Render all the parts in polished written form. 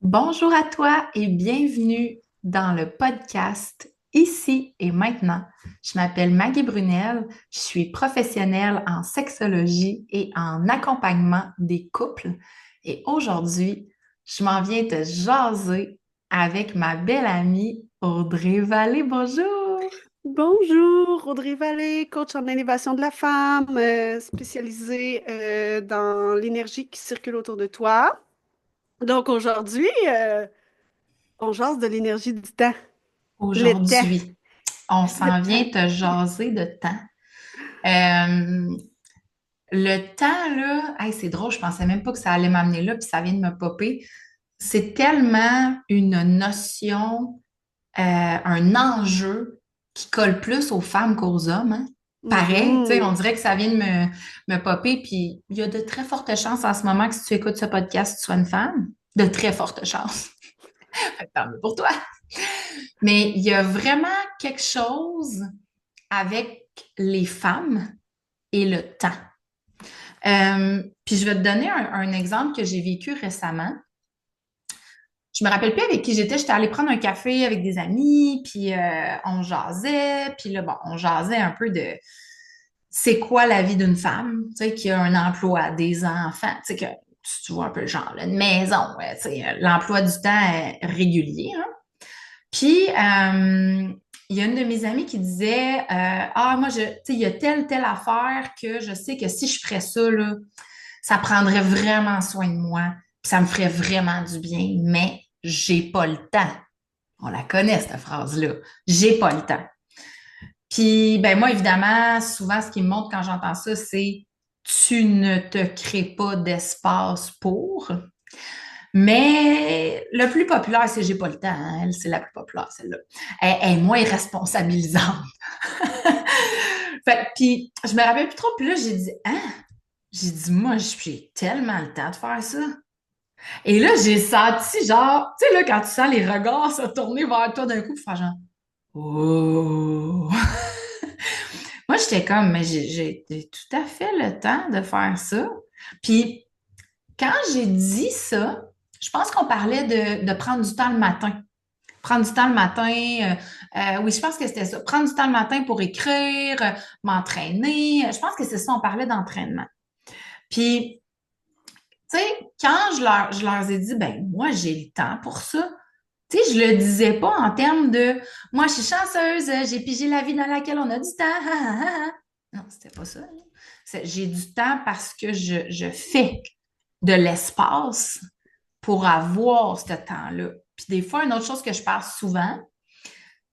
Bonjour à toi et bienvenue dans le podcast Ici et maintenant. Je m'appelle Maggie Brunel, je suis professionnelle en sexologie et en accompagnement des couples et aujourd'hui, je m'en viens te jaser avec ma belle amie Audrey Vallée. Bonjour! Bonjour, Audrey Vallée, coach en élévation de la femme, spécialisée dans l'énergie qui circule autour de toi. Donc aujourd'hui, on jase de l'énergie du temps, le temps. Aujourd'hui, on Le s'en temps. vient te jaser de temps. Euh, Le temps, là, hey, c'est drôle, je pensais même pas que ça allait m'amener là, puis ça vient de me popper. C'est tellement une notion, un enjeu qui colle plus aux femmes qu'aux hommes, hein. Pareil, tu sais, on Mhm. dirait que ça vient de me popper, puis il y a de très fortes chances en ce moment que si tu écoutes ce podcast, tu sois une femme. De très fortes chances. Fait que tant mieux pour toi. Mais il y a vraiment quelque chose avec les femmes et le temps. Puis je vais te donner un exemple que j'ai vécu récemment. Je me rappelle plus avec qui j'étais. J'étais allée prendre un café avec des amis, puis on jasait. Puis là, bon, on jasait un peu de c'est quoi la vie d'une femme, tu sais, qui a un emploi, des enfants, tu sais, que tu vois un peu le genre, là, une maison, ouais, tu sais, l'emploi du temps est régulier, hein. Puis, il y a une de mes amies qui disait, ah, moi, tu sais, il y a telle affaire que je sais que si je ferais ça, là, ça prendrait vraiment soin de moi, puis ça me ferait vraiment du bien, mais j'ai pas le temps. On la connaît, cette phrase-là. J'ai pas le temps. Puis, ben moi, évidemment, souvent, ce qui me montre quand j'entends ça, c'est tu ne te crées pas d'espace pour. Mais le plus populaire, c'est j'ai pas le temps, hein. Elle, c'est la plus populaire, celle-là. Elle est moins responsabilisante. Puis, je me rappelle plus trop. Puis là, j'ai dit, hein? J'ai dit, moi, j'ai tellement le temps de faire ça. Et là, j'ai senti genre, tu sais, là, quand tu sens les regards se tourner vers toi d'un coup, puis faire genre, oh! Moi, j'étais comme, mais j'ai tout à fait le temps de faire ça. Puis, quand j'ai dit ça, je pense qu'on parlait de prendre du temps le matin. Prendre du temps le matin, oui, je pense que c'était ça. Prendre du temps le matin pour écrire, m'entraîner. Je pense que c'est ça, on parlait d'entraînement. Puis, tu sais, quand je leur ai dit, ben, moi, j'ai le temps pour ça. Tu sais, je le disais pas en termes de, moi, je suis chanceuse, j'ai pigé la vie dans laquelle on a du temps. Non, c'était pas ça, là. J'ai du temps parce que je fais de l'espace pour avoir ce temps-là. Puis des fois, une autre chose que je parle souvent,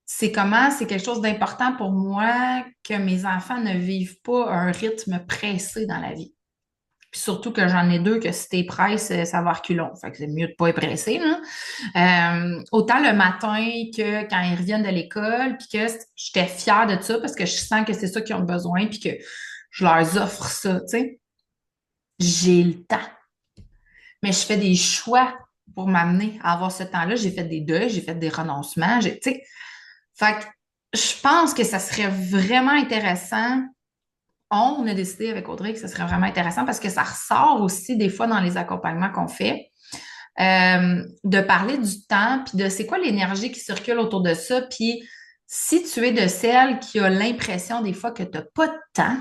c'est comment c'est quelque chose d'important pour moi que mes enfants ne vivent pas un rythme pressé dans la vie. Puis surtout que j'en ai deux que si t'es presse, ça va reculons. Fait que c'est mieux de pas être pressé, là. Autant le matin que quand ils reviennent de l'école, puis que j'étais fière de ça parce que je sens que c'est ça qu'ils ont besoin, puis que je leur offre ça, tu sais. J'ai le temps. Mais je fais des choix pour m'amener à avoir ce temps-là. J'ai fait des deuils, j'ai fait des renoncements, tu sais. Fait que je pense que ça serait vraiment intéressant. On a décidé avec Audrey que ce serait vraiment intéressant parce que ça ressort aussi des fois dans les accompagnements qu'on fait, de parler du temps, puis de c'est quoi l'énergie qui circule autour de ça, puis si tu es de celle qui a l'impression des fois que tu n'as pas de temps,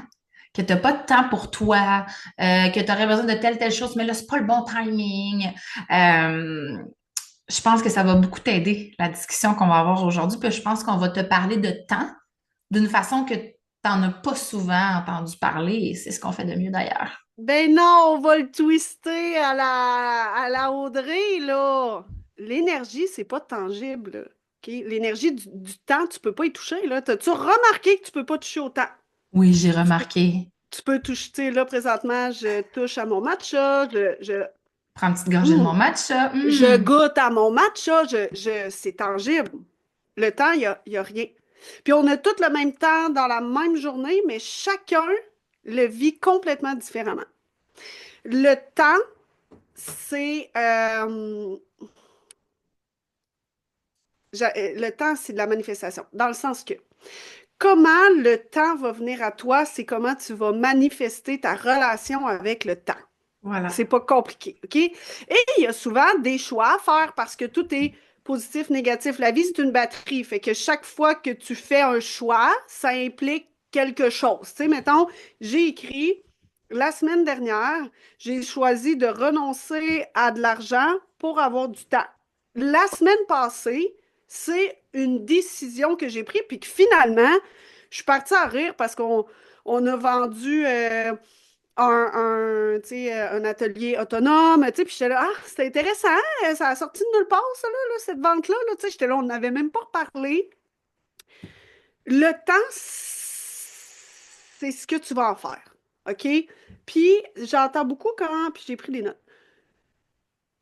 que tu n'as pas de temps pour toi, que tu aurais besoin de telle chose, mais là, c'est pas le bon timing. Je pense que ça va beaucoup t'aider, la discussion qu'on va avoir aujourd'hui, puis je pense qu'on va te parler de temps d'une façon que tu n'en as pas souvent entendu parler, et c'est ce qu'on fait de mieux d'ailleurs. Ben non, on va le twister à la Audrey, là. L'énergie, c'est pas tangible, là. OK? L'énergie du temps, tu peux pas y toucher, là. T'as-tu remarqué que tu peux pas toucher au temps? Oui, j'ai Tu peux, remarqué. tu peux toucher, tu sais, là, présentement, je touche à mon matcha, Prends une petite gorgée de hmm, mon matcha. je goûte à mon matcha, c'est tangible. Le temps, il y a rien. Puis on a tous le même temps dans la même journée, mais chacun le vit complètement différemment. Le temps, c'est le temps, c'est de la manifestation, dans le sens que comment le temps va venir à toi, c'est comment tu vas manifester ta relation avec le temps. Voilà. C'est pas compliqué, OK? Et il y a souvent des choix à faire parce que tout est positif, négatif. La vie, c'est une batterie. Fait que chaque fois que tu fais un choix, ça implique quelque chose. Tu sais, mettons, j'ai écrit la semaine dernière, j'ai choisi de renoncer à de l'argent pour avoir du temps. La semaine passée, c'est une décision que j'ai prise, puis que finalement, je suis partie à rire parce qu'on a vendu tu sais, un atelier autonome, tu sais, puis j'étais là, ah, c'est intéressant, ça a sorti de nulle part, ça, cette vente-là, tu sais, j'étais là, on n'avait même pas reparlé. Le temps, c'est ce que tu vas en faire, OK? Puis j'entends beaucoup quand, puis j'ai pris des notes,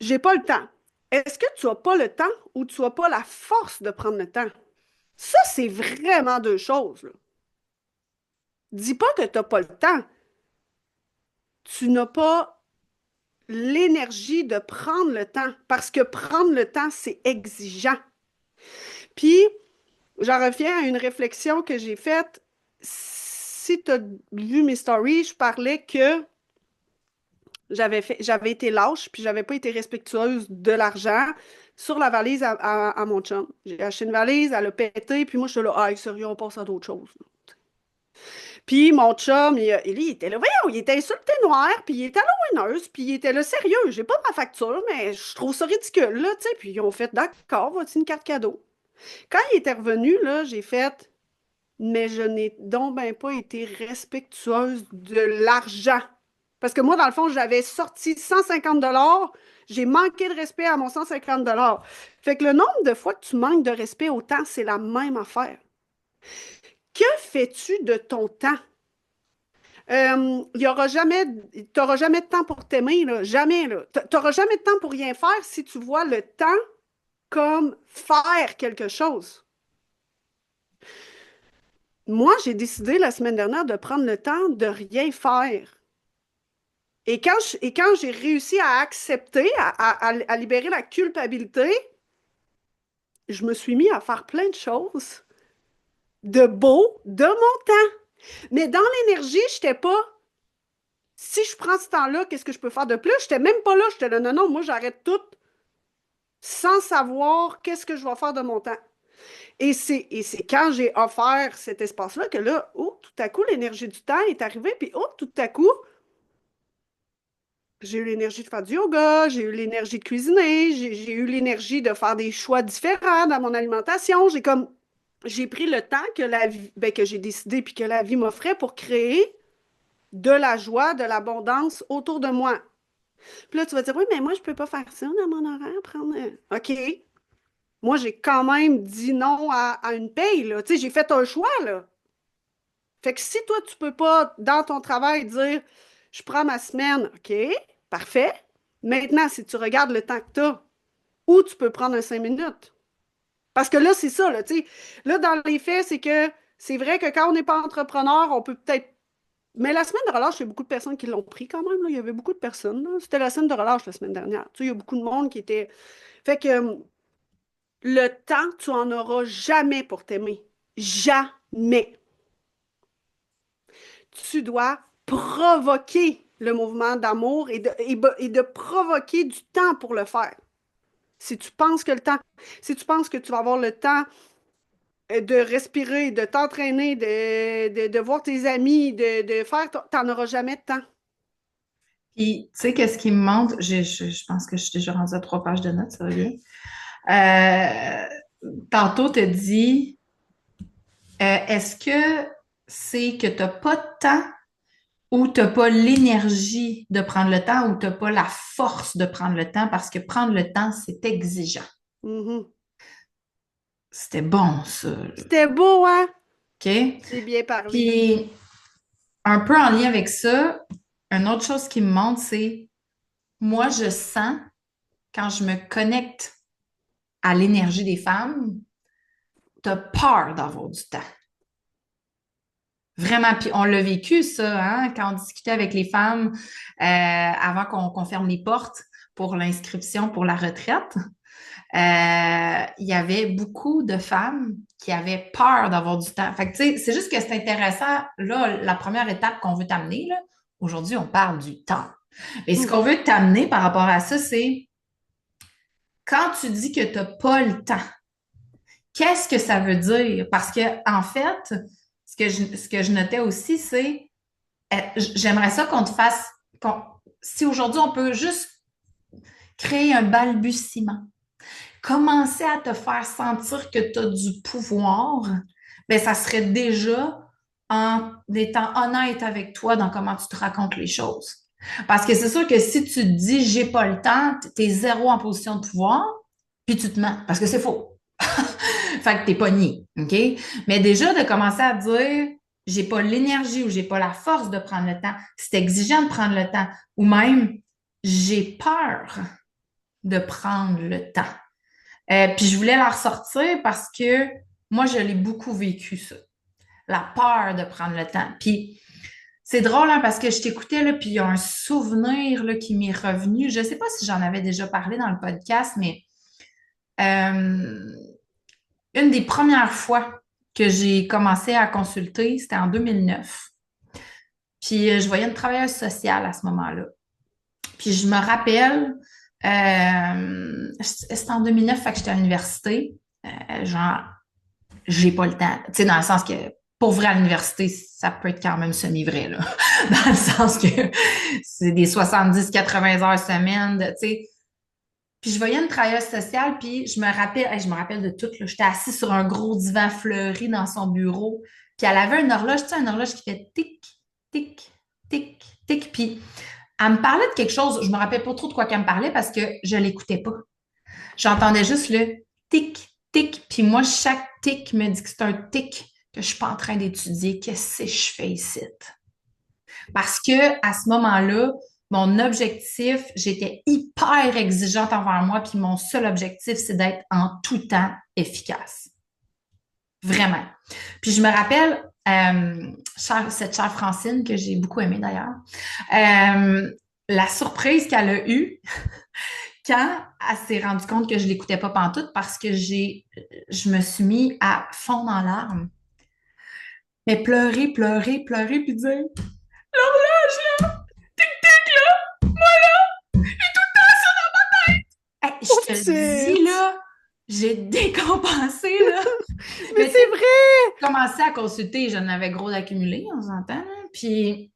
j'ai pas le temps. Est-ce que tu as pas le temps ou tu as pas la force de prendre le temps? Ça, c'est vraiment deux choses, là. Dis pas que tu n'as pas le temps. Tu n'as pas l'énergie de prendre le temps, parce que prendre le temps, c'est exigeant. Puis, j'en reviens à une réflexion que j'ai faite. Si tu as vu mes stories, je parlais que j'avais été lâche, puis j'avais pas été respectueuse de l'argent sur la valise à mon chum. J'ai acheté une valise, elle a pété, puis moi, je suis là, ah, sérieux, on passe à d'autres choses. Puis mon chum, il était là, voyons, il était insulté noir, puis il était à la ouineuse, puis il était là, sérieux, j'ai pas ma facture, mais je trouve ça ridicule, là, tu sais. Puis ils ont fait, d'accord, voici une carte cadeau. Quand il était revenu, là, j'ai fait, mais je n'ai donc ben pas été respectueuse de l'argent. Parce que moi, dans le fond, j'avais sorti 150 $, j'ai manqué de respect à mon 150 $. Fait que le nombre de fois que tu manques de respect au temps, c'est la même affaire. Que fais-tu de ton temps? Il y aura jamais, t'auras jamais de temps pour t'aimer, là, jamais, là. T'auras jamais de temps pour rien faire si tu vois le temps comme faire quelque chose. Moi, j'ai décidé la semaine dernière de prendre le temps de rien faire. Et quand j'ai réussi à accepter, à libérer la culpabilité, je me suis mis à faire plein de choses de beau de mon temps. Mais dans l'énergie, je n'étais pas si je prends ce temps-là, qu'est-ce que je peux faire de plus? J'étais même pas là. J'étais là, non, non, moi, j'arrête tout sans savoir qu'est-ce que je vais faire de mon temps. Et c'est quand j'ai offert cet espace-là que là, oh, tout à coup, l'énergie du temps est arrivée, puis oh, tout à coup, j'ai eu l'énergie de faire du yoga, j'ai eu l'énergie de cuisiner, j'ai eu l'énergie de faire des choix différents dans mon alimentation. J'ai pris le temps que la vie, ben, que j'ai décidé puis que la vie m'offrait pour créer de la joie, de l'abondance autour de moi. Puis là, tu vas dire, oui, mais moi, je peux pas faire ça dans mon horaire, prendre. OK. Moi, j'ai quand même dit non à une paye, là. Tu sais, j'ai fait un choix, là. Fait que si toi, tu peux pas, dans ton travail, dire, je prends ma semaine, OK, parfait. Maintenant, si tu regardes le temps que tu as, où tu peux prendre un 5 minutes. Parce que là, c'est ça, là, tu sais. Là, dans les faits, c'est que c'est vrai que quand on n'est pas entrepreneur, on peut peut-être. Mais la semaine de relâche, il y a beaucoup de personnes qui l'ont pris quand même, là. Il y avait beaucoup de personnes, là. C'était la semaine de relâche la semaine dernière. Tu sais, il y a beaucoup de monde qui était. Fait que le temps, tu en auras jamais pour t'aimer. Jamais. Tu dois provoquer le mouvement d'amour et de provoquer du temps pour le faire. Si tu penses que le temps, si tu penses que tu vas avoir le temps de respirer, de t'entraîner, de voir tes amis, de faire, t'en auras jamais de temps. Puis, tu sais, qu'est-ce qui me montre? Je pense que je suis déjà rendue à 3 pages de notes, ça va bien. Euh, Tantôt, tu dit, est-ce que c'est que tu n'as pas de temps ou tu n'as pas l'énergie de prendre le temps ou tu n'as pas la force de prendre le temps parce que prendre le temps, c'est exigeant. Mhm. C'était bon, ça, là. C'était beau, hein? OK? C'est bien parlé. Puis, un peu en lien avec ça, une autre chose qui me montre, c'est moi, je sens quand je me connecte à l'énergie des femmes, tu as peur d'avoir du temps. Vraiment, puis on l'a vécu, ça, hein, quand on discutait avec les femmes avant qu'on ferme les portes pour l'inscription pour la retraite. Il y avait beaucoup de femmes qui avaient peur d'avoir du temps. Fait que, tu sais, c'est juste que c'est intéressant. Là, la première étape qu'on veut t'amener, là, aujourd'hui, on parle du temps. Et ce qu'on Mhm. veut t'amener par rapport à ça, c'est quand tu dis que tu n'as pas le temps, qu'est-ce que ça veut dire? Parce que, en fait, ce que je notais aussi, c'est j'aimerais ça qu'on te fasse. Si aujourd'hui on peut juste créer un balbutiement, commencer à te faire sentir que tu as du pouvoir, ben ça serait déjà en étant honnête avec toi dans comment tu te racontes les choses. Parce que c'est sûr que si tu te dis j'ai pas le temps, t'es zéro en position de pouvoir, puis tu te mens, parce que c'est faux. Fait que t'es pogné, OK? Mais déjà, de commencer à dire j'ai pas l'énergie ou j'ai pas la force de prendre le temps, c'est exigeant de prendre le temps, ou même j'ai peur de prendre le temps. Puis je voulais la ressortir parce que moi, je l'ai beaucoup vécu, ça. La peur de prendre le temps. Puis c'est drôle, hein, parce que je t'écoutais, là, puis il y a un souvenir là, qui m'est revenu. Je ne sais pas si j'en avais déjà parlé dans le podcast, mais euh, une des premières fois que j'ai commencé à consulter, c'était en 2009. Puis je voyais une travailleuse sociale à ce moment-là. Puis je me rappelle, c'était en 2009, fait que j'étais à l'université. Genre, j'ai pas le temps. Tu sais, dans le sens que pour vrai à l'université, ça peut être quand même semi-vrai, là. Dans le sens que c'est des 70-80 heures semaine, tu sais. Puis je voyais une travailleuse sociale, puis je me rappelle de tout, là. J'étais assise sur un gros divan fleuri dans son bureau, puis elle avait une horloge, tu sais, une horloge qui fait tic, tic, tic, tic, puis elle me parlait de quelque chose, je me rappelle pas trop de quoi qu'elle me parlait parce que je l'écoutais pas. J'entendais juste le tic, tic, puis moi, chaque tic me dit que c'est un tic que je suis pas en train d'étudier. Qu'est-ce que je fais ici? Parce que à ce moment-là, mon objectif, j'étais hyper exigeante envers moi, puis mon seul objectif, c'est d'être en tout temps efficace. Vraiment. Puis je me rappelle, cette chère Francine, que j'ai beaucoup aimée d'ailleurs, la surprise qu'elle a eue quand elle s'est rendue compte que je l'écoutais pas pantoute parce que je me suis mis à fondre en larmes. Mais pleurer, pleurer, pleurer, puis dire, l'horloge, là, tic-tic, là, hey, je te le dis, Petite. là, j'ai décompensé, là. Mais Mais tu sais, c'est vrai! j'ai commencé à consulter, j'en avais gros d'accumuler, on s'entend, là. Puis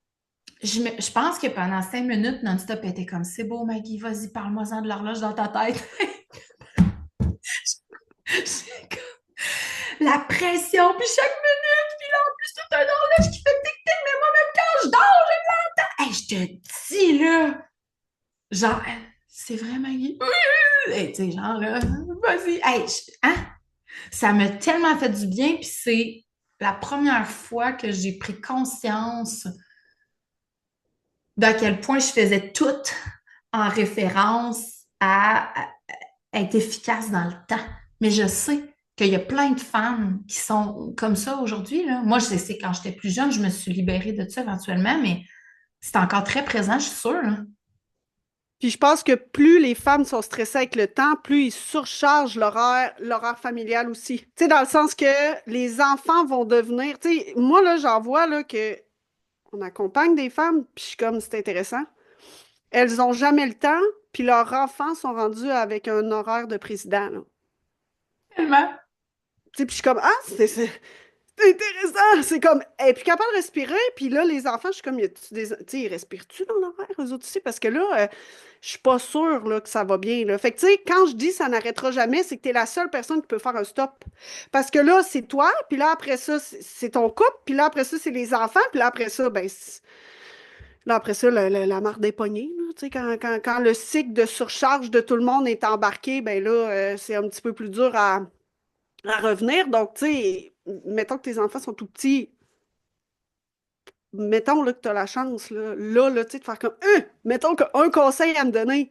je pense que pendant 5 minutes, non-stop, elle était comme, c'est beau, Maggie, vas-y, parle-moi-en de l'horloge dans ta tête. La pression, puis chaque minute, puis là, en plus, tout un horloge qui fait tic-tic, mais moi-même, quand je dors, hey, je te dis, là, genre, c'est vrai, Maggie? Oui! Hey, tu sais, genre, là, vas-y. Hey, hein? Ça m'a tellement fait du bien, puis c'est la première fois que j'ai pris conscience d'à quel point je faisais tout en référence à être efficace dans le temps. Mais je sais qu'il y a plein de femmes qui sont comme ça aujourd'hui, là. Moi, je sais, quand j'étais plus jeune, je me suis libérée de ça éventuellement, mais c'est encore très présent, je suis sûre, là. Puis je pense que plus les femmes sont stressées avec le temps, plus ils surchargent l'horaire familial aussi. Tu sais, dans le sens que les enfants vont devenir, tu sais, moi là, j'en vois là que on accompagne des femmes, puis je suis comme c'est intéressant. Elles ont jamais le temps, puis leurs enfants sont rendus avec un horaire de président, là. Tellement. Tu sais, puis je suis comme ah, c'est intéressant. C'est comme elle est plus capable de respirer, puis là les enfants, je suis comme y a-tu des, tu sais, ils respirent-tu dans l'horaire eux autres aussi parce que là je suis pas sûre là, que ça va bien. Là. Fait que, tu sais, quand je dis ça n'arrêtera jamais, c'est que tu es la seule personne qui peut faire un stop. Parce que là, c'est toi, puis là, après ça, c'est ton couple, puis là, après ça, c'est les enfants, puis là, après ça, ben, là, après ça, la marde des poignées. Là, tu sais, quand le cycle de surcharge de tout le monde est embarqué, ben là, c'est un petit peu plus dur à revenir. Donc, tu sais, mettons que tes enfants sont tout petits, mettons là, que tu as la chance, là, tu sais, de faire comme, mettons qu'un conseil à me donner.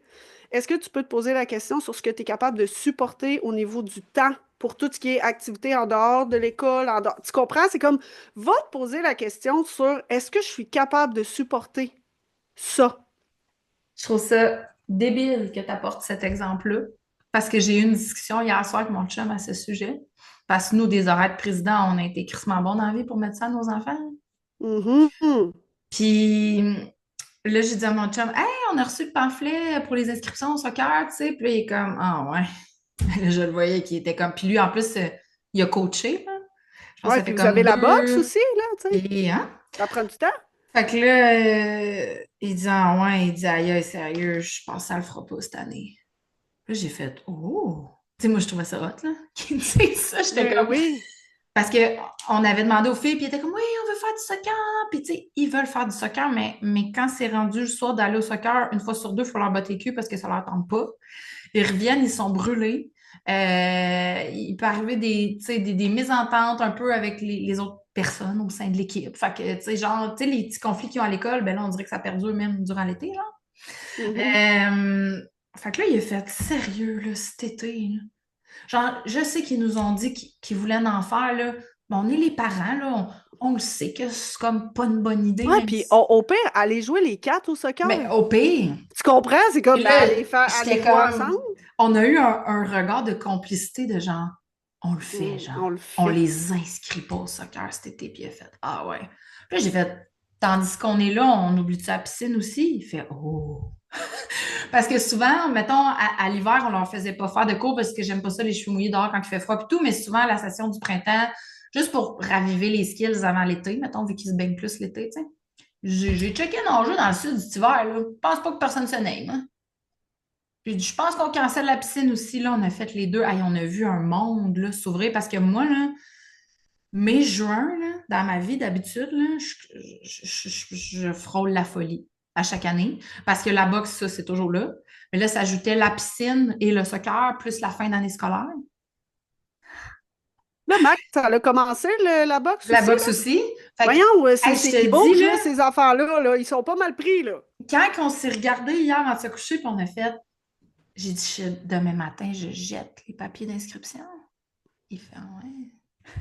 Est-ce que tu peux te poser la question sur ce que tu es capable de supporter au niveau du temps pour tout ce qui est activité en dehors de l'école, en dehors. Tu comprends? C'est comme, va te poser la question sur est-ce que je suis capable de supporter ça? Je trouve ça débile que tu apportes cet exemple-là, parce que j'ai eu une discussion hier soir avec mon chum à ce sujet. Parce que nous, des horaires de président, on a été crissement bons dans la vie pour mettre ça à nos enfants. Mhm. Puis là, j'ai dit à mon chum, hey, on a reçu le pamphlet pour les inscriptions au soccer, tu sais. Puis là, il est comme, ah ouais. Là, je le voyais qui était comme. Puis lui, en plus, il a coaché, là. Je pense que Ouais, ça puis fait vous avez comme la boxe deux. aussi, là, tu sais. Et, hein? Ça prend du temps. Fait que là, il dit, ah ouais, il dit, aïe, aïe, sérieux, je pense que ça le fera pas cette année. Là, j'ai fait, oh. Tu sais, moi, je trouvais ça hot, là. Qu'il dise ça, j'étais Ben comme. oui. Parce que on avait demandé aux filles, puis ils étaient comme, oui, on veut faire du soccer. Puis, tu sais, ils veulent faire du soccer, mais quand c'est rendu le soir d'aller au soccer, une fois sur deux, il faut leur botter le cul parce que ça leur tente pas. Ils reviennent, ils sont brûlés. Il peut arriver tu sais, des mésententes un peu avec les autres personnes au sein de l'équipe. Fait que, tu sais, genre, tu sais, les petits conflits qu'ils ont à l'école, ben là, on dirait que ça perdure même durant l'été, genre. Mhm. Fait que là, il a fait sérieux, là, cet été, là. Genre, je sais qu'ils nous ont dit qu'ils voulaient en faire, là. Bon, on est les parents, là. On le sait que c'est comme pas une bonne idée, Ouais, même puis si. au pire, aller jouer les quatre au soccer. Mais au pire. Tu comprends? C'est Puis comme, ben, là, aller j'étais jouer comme. ensemble. On a eu un regard de complicité de genre, on le fait, On genre. le On fait. les inscrit pas au soccer cet été, puis il a fait, ah ouais. Puis là, j'ai fait, tandis qu'on est là, on oublie de sa piscine aussi. Il fait, oh. Parce que souvent, mettons, à l'hiver, on leur faisait pas faire de cours parce que j'aime pas ça, les cheveux mouillés dehors quand il fait froid et tout, mais souvent, à la session du printemps, juste pour raviver les skills avant l'été, mettons, vu qu'ils se baignent plus l'été, tu sais. J'ai checké nager dans le sud cet hiver, là. Je pense pas que personne se name, hein. Puis je pense qu'on cancelle la piscine aussi, là. On a fait les deux. Hey, on a vu un monde, là, s'ouvrir parce que moi, là, mai-juin, là, dans ma vie d'habitude, là, je frôle la folie à chaque année. Parce que la boxe, ça, c'est toujours là. Mais là, ça ajoutait la piscine et le soccer, plus la fin d'année scolaire. Là, Max, ça a commencé la boxe La aussi, là. boxe aussi. Fait que, Voyons, hey, je c'est te ils dis, bougent, là, là, ces enfants-là, là. Ils sont pas mal pris, là. quand on s'est regardé hier avant de se coucher, puis on a fait, j'ai dit, demain matin, je jette les papiers d'inscription. Il fait, ah ouais.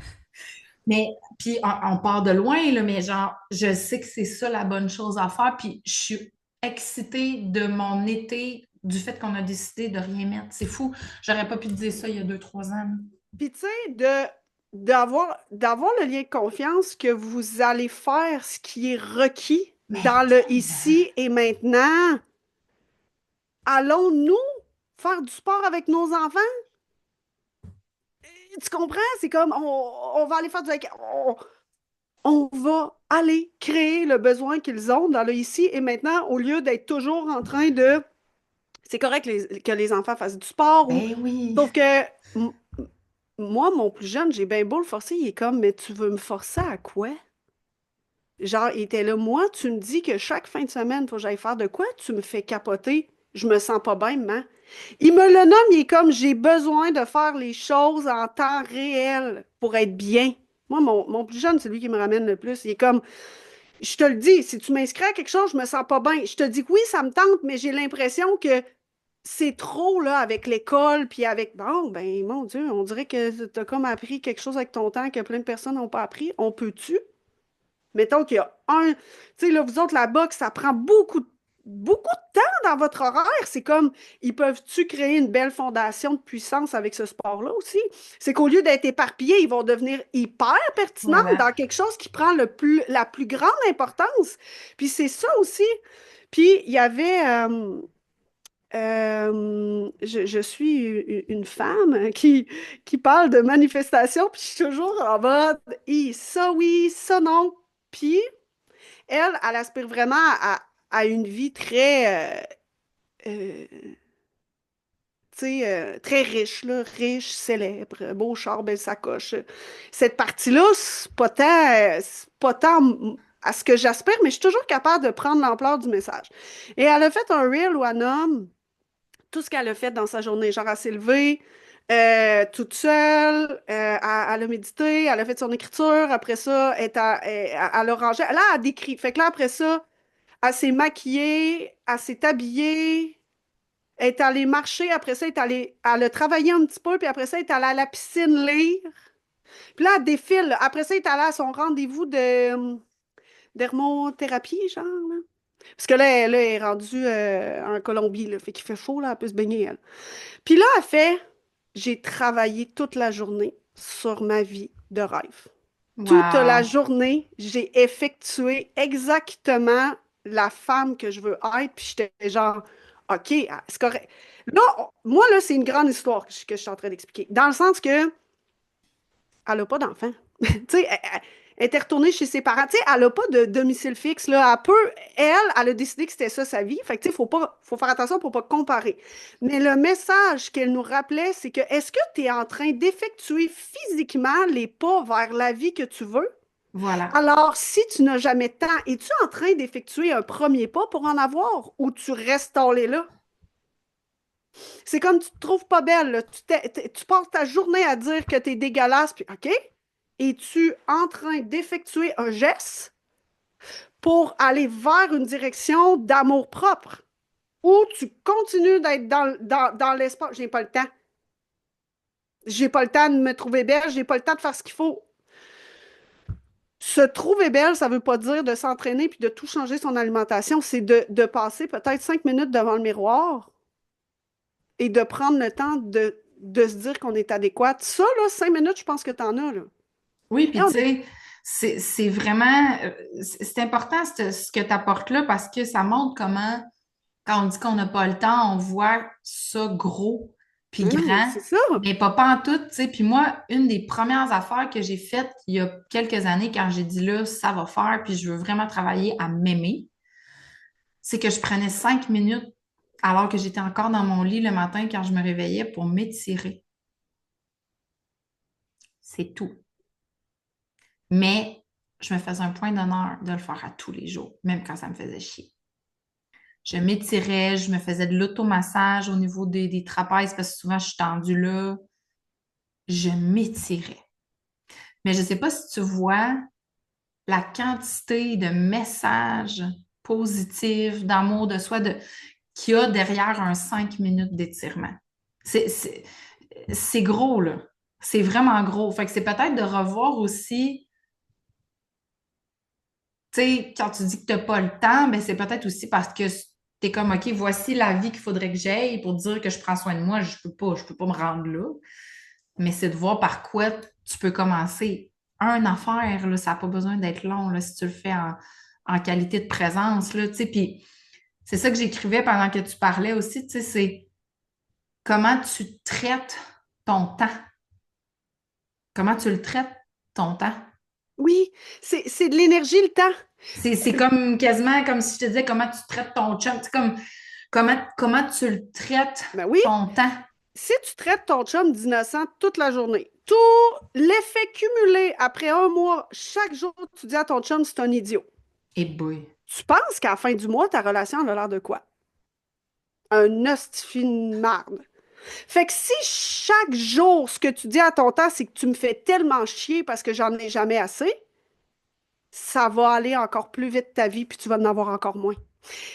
Mais, puis on part de loin, là, mais genre, je sais que c'est ça la bonne chose à faire, puis je suis excitée de mon été, du fait qu'on a décidé de rien mettre. C'est fou. J'aurais pas pu te dire ça il y a 2, 3 ans. Puis, tu sais, d'avoir le lien de confiance que vous allez faire ce qui est requis Mais dans le tellement. ici et maintenant. Allons-nous faire du sport avec nos enfants? Tu comprends? C'est comme, on va aller faire du... on va aller créer le besoin qu'ils ont dans le ici et maintenant, au lieu d'être toujours en train de... C'est correct que les enfants fassent du sport ou... Ben oui. Sauf que m- moi, mon plus jeune, j'ai bien beau le forcer, il est comme, mais tu veux me forcer à quoi? Genre, il était là, moi, tu me dis que chaque fin de semaine, il faut que j'aille faire de quoi? Tu me fais capoter. Je me sens pas bien, maman. Il me le nomme, il est comme, j'ai besoin de faire les choses en temps réel pour être bien. Moi, mon plus jeune, c'est lui qui me ramène le plus. Il est comme, je te le dis, si tu m'inscris à quelque chose, je me sens pas bien. Je te dis que oui, ça me tente, mais j'ai l'impression que c'est trop, là, avec l'école, puis avec... Bon, ben, mon Dieu, on dirait que tu as comme appris quelque chose avec ton temps que plein de personnes n'ont pas appris. On peut-tu? Mettons qu'il y a un... Tu sais, là, vous autres, la boxe, ça prend beaucoup de temps dans votre horaire. C'est comme, ils peuvent-tu créer une belle fondation de puissance avec ce sport-là aussi? C'est qu'au lieu d'être éparpillés, ils vont devenir hyper pertinents Voilà. dans quelque chose qui prend la plus grande importance. Puis c'est ça aussi. Puis il y avait... je suis une femme qui parle de manifestation, puis je suis toujours en mode, ça oui, ça non. Puis elle aspire vraiment à une vie très, euh, tu sais, très riche, là, riche, célèbre, beau char, belle sacoche. Cette partie-là, c'est pas tant à ce que j'aspire, mais je suis toujours capable de prendre l'ampleur du message. Et elle a fait un reel où elle nomme tout ce qu'elle a fait dans sa journée. Genre, elle s'est levée toute seule, elle a médité, elle a fait son écriture, après ça, elle a rangé. Là, elle a décrit. Fait que là, après ça, elle s'est maquillée, elle s'est habillée, elle est allée marcher, après ça, elle a travaillé un petit peu, puis après ça, elle est allée à la piscine lire. Puis là, elle défile. Là. Après ça, elle est allée à son rendez-vous de d'hermothérapie, genre, là. Parce que là, elle est rendue en Colombie, là, fait qu'il fait chaud, là, elle peut se baigner, elle. Puis là, elle fait, j'ai travaillé toute la journée sur ma vie de rêve. Toute la Wow. journée, j'ai effectué exactement. la femme que je veux être, puis j'étais genre, OK, c'est correct. Là, moi, là, c'est une grande histoire que je suis en train d'expliquer. Dans le sens que elle n'a pas d'enfant. Tu sais, elle était retournée chez ses parents. Tu sais, elle n'a pas de domicile fixe, là. Elle a décidé que c'était ça sa vie. Fait que, tu sais, faut faire attention pour ne pas comparer. Mais le message qu'elle nous rappelait, c'est que est-ce que tu es en train d'effectuer physiquement les pas vers la vie que tu veux? Voilà. Alors, si tu n'as jamais de temps, es-tu en train d'effectuer un premier pas pour en avoir ou tu restes tombé là? C'est comme tu te trouves pas belle, là. Tu passes ta journée à dire que tu es dégueulasse, puis OK? Es-tu en train d'effectuer un geste pour aller vers une direction d'amour propre? Ou tu continues d'être dans l'espace? J'ai pas le temps. J'ai pas le temps de me trouver belle, j'ai pas le temps de faire ce qu'il faut. Se trouver belle, ça veut pas dire de s'entraîner puis de tout changer son alimentation. C'est de passer peut-être 5 minutes devant le miroir et de prendre le temps de se dire qu'on est adéquate. Ça, là, 5 minutes, je pense que tu en as, là. Oui, Et puis tu sais, c'est vraiment, c'est important ce que tu apportes là parce que ça montre comment, quand on dit qu'on n'a pas le temps, on voit ça gros puis Mais non, mais grand, c'est ça. mais pas en tout, tu sais. Puis moi, une des premières affaires que j'ai faites il y a quelques années quand j'ai dit là, ça va faire, puis je veux vraiment travailler à m'aimer, c'est que je prenais 5 minutes alors que j'étais encore dans mon lit le matin quand je me réveillais pour m'étirer. C'est tout. Mais je me faisais un point d'honneur de le faire à tous les jours, même quand ça me faisait chier. Je m'étirais, je me faisais de l'automassage au niveau des trapèzes parce que souvent je suis tendue là. Je m'étirais. Mais je ne sais pas si tu vois la quantité de messages positifs, d'amour de soi, qu'il y a derrière un 5 minutes d'étirement. C'est, c'est, c'est gros, là. C'est vraiment gros. Fait que c'est peut-être de revoir aussi, tu sais, quand tu dis que tu n'as pas le temps, ben c'est peut-être aussi parce que tu es comme, OK, voici la vie qu'il faudrait que j'aille pour dire que je prends soin de moi. Je peux pas me rendre là. Mais c'est de voir par quoi tu peux commencer. Un affaire, là, ça n'a pas besoin d'être long, là, si tu le fais en qualité de présence, là, tu sais. Puis c'est ça que j'écrivais pendant que tu parlais aussi, tu sais, c'est comment tu traites ton temps. Comment tu le traites, ton temps. Oui, c'est de l'énergie, le temps. C'est comme quasiment comme si je te disais comment tu traites ton chum. C'est comme comment tu le traites, Ben oui, ton temps. si tu traites ton chum d'innocent toute la journée, tout l'effet cumulé après un mois, chaque jour, tu dis à ton chum, c'est un idiot. Et boy. Tu penses qu'à la fin du mois, ta relation elle a l'air de quoi? Un hostifie de marde. Fait que si chaque jour, ce que tu dis à ton temps, c'est que tu me fais tellement chier parce que j'en ai jamais assez, ça va aller encore plus vite ta vie, puis tu vas en avoir encore moins.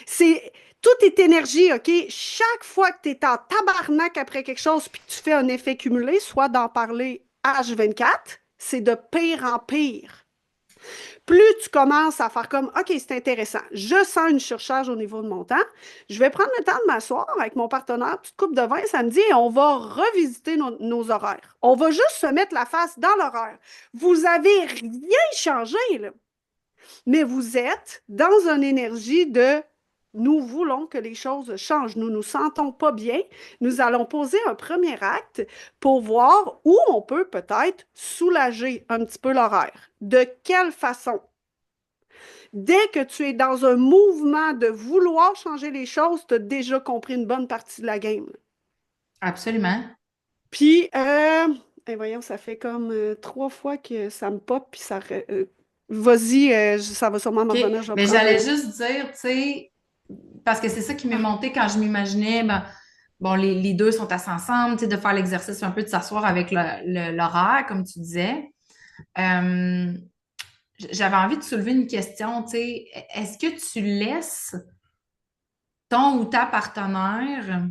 C'est Tout est énergie, OK? Chaque fois que tu es en tabarnak après quelque chose puis que tu fais un effet cumulé, soit d'en parler H24, c'est de pire en pire. Plus tu commences à faire comme, OK, c'est intéressant, je sens une surcharge au niveau de mon temps, je vais prendre le temps de m'asseoir avec mon partenaire, petite coupe de vin samedi, et on va revisiter nos horaires. On va juste se mettre la face dans l'horaire. Vous avez rien changé, là, mais vous êtes dans une énergie de nous voulons que les choses changent. Nous ne nous sentons pas bien. Nous allons poser un premier acte pour voir où on peut peut-être soulager un petit peu l'horaire. De quelle façon? Dès que tu es dans un mouvement de vouloir changer les choses, tu as déjà compris une bonne partie de la game. Absolument. Puis, voyons, ça fait comme 3 fois que ça me pop, puis vas-y, ça va sûrement me OK. revenir, je vais Mais prendre j'allais juste dire, tu sais, parce que c'est ça qui m'est monté quand je m'imaginais, ben, bon, les deux sont assis ensemble, tu sais, de faire l'exercice un peu de s'asseoir avec l'horaire, comme tu disais. Euh, J'avais envie de soulever une question, tu sais, est-ce que tu laisses ton ou ta partenaire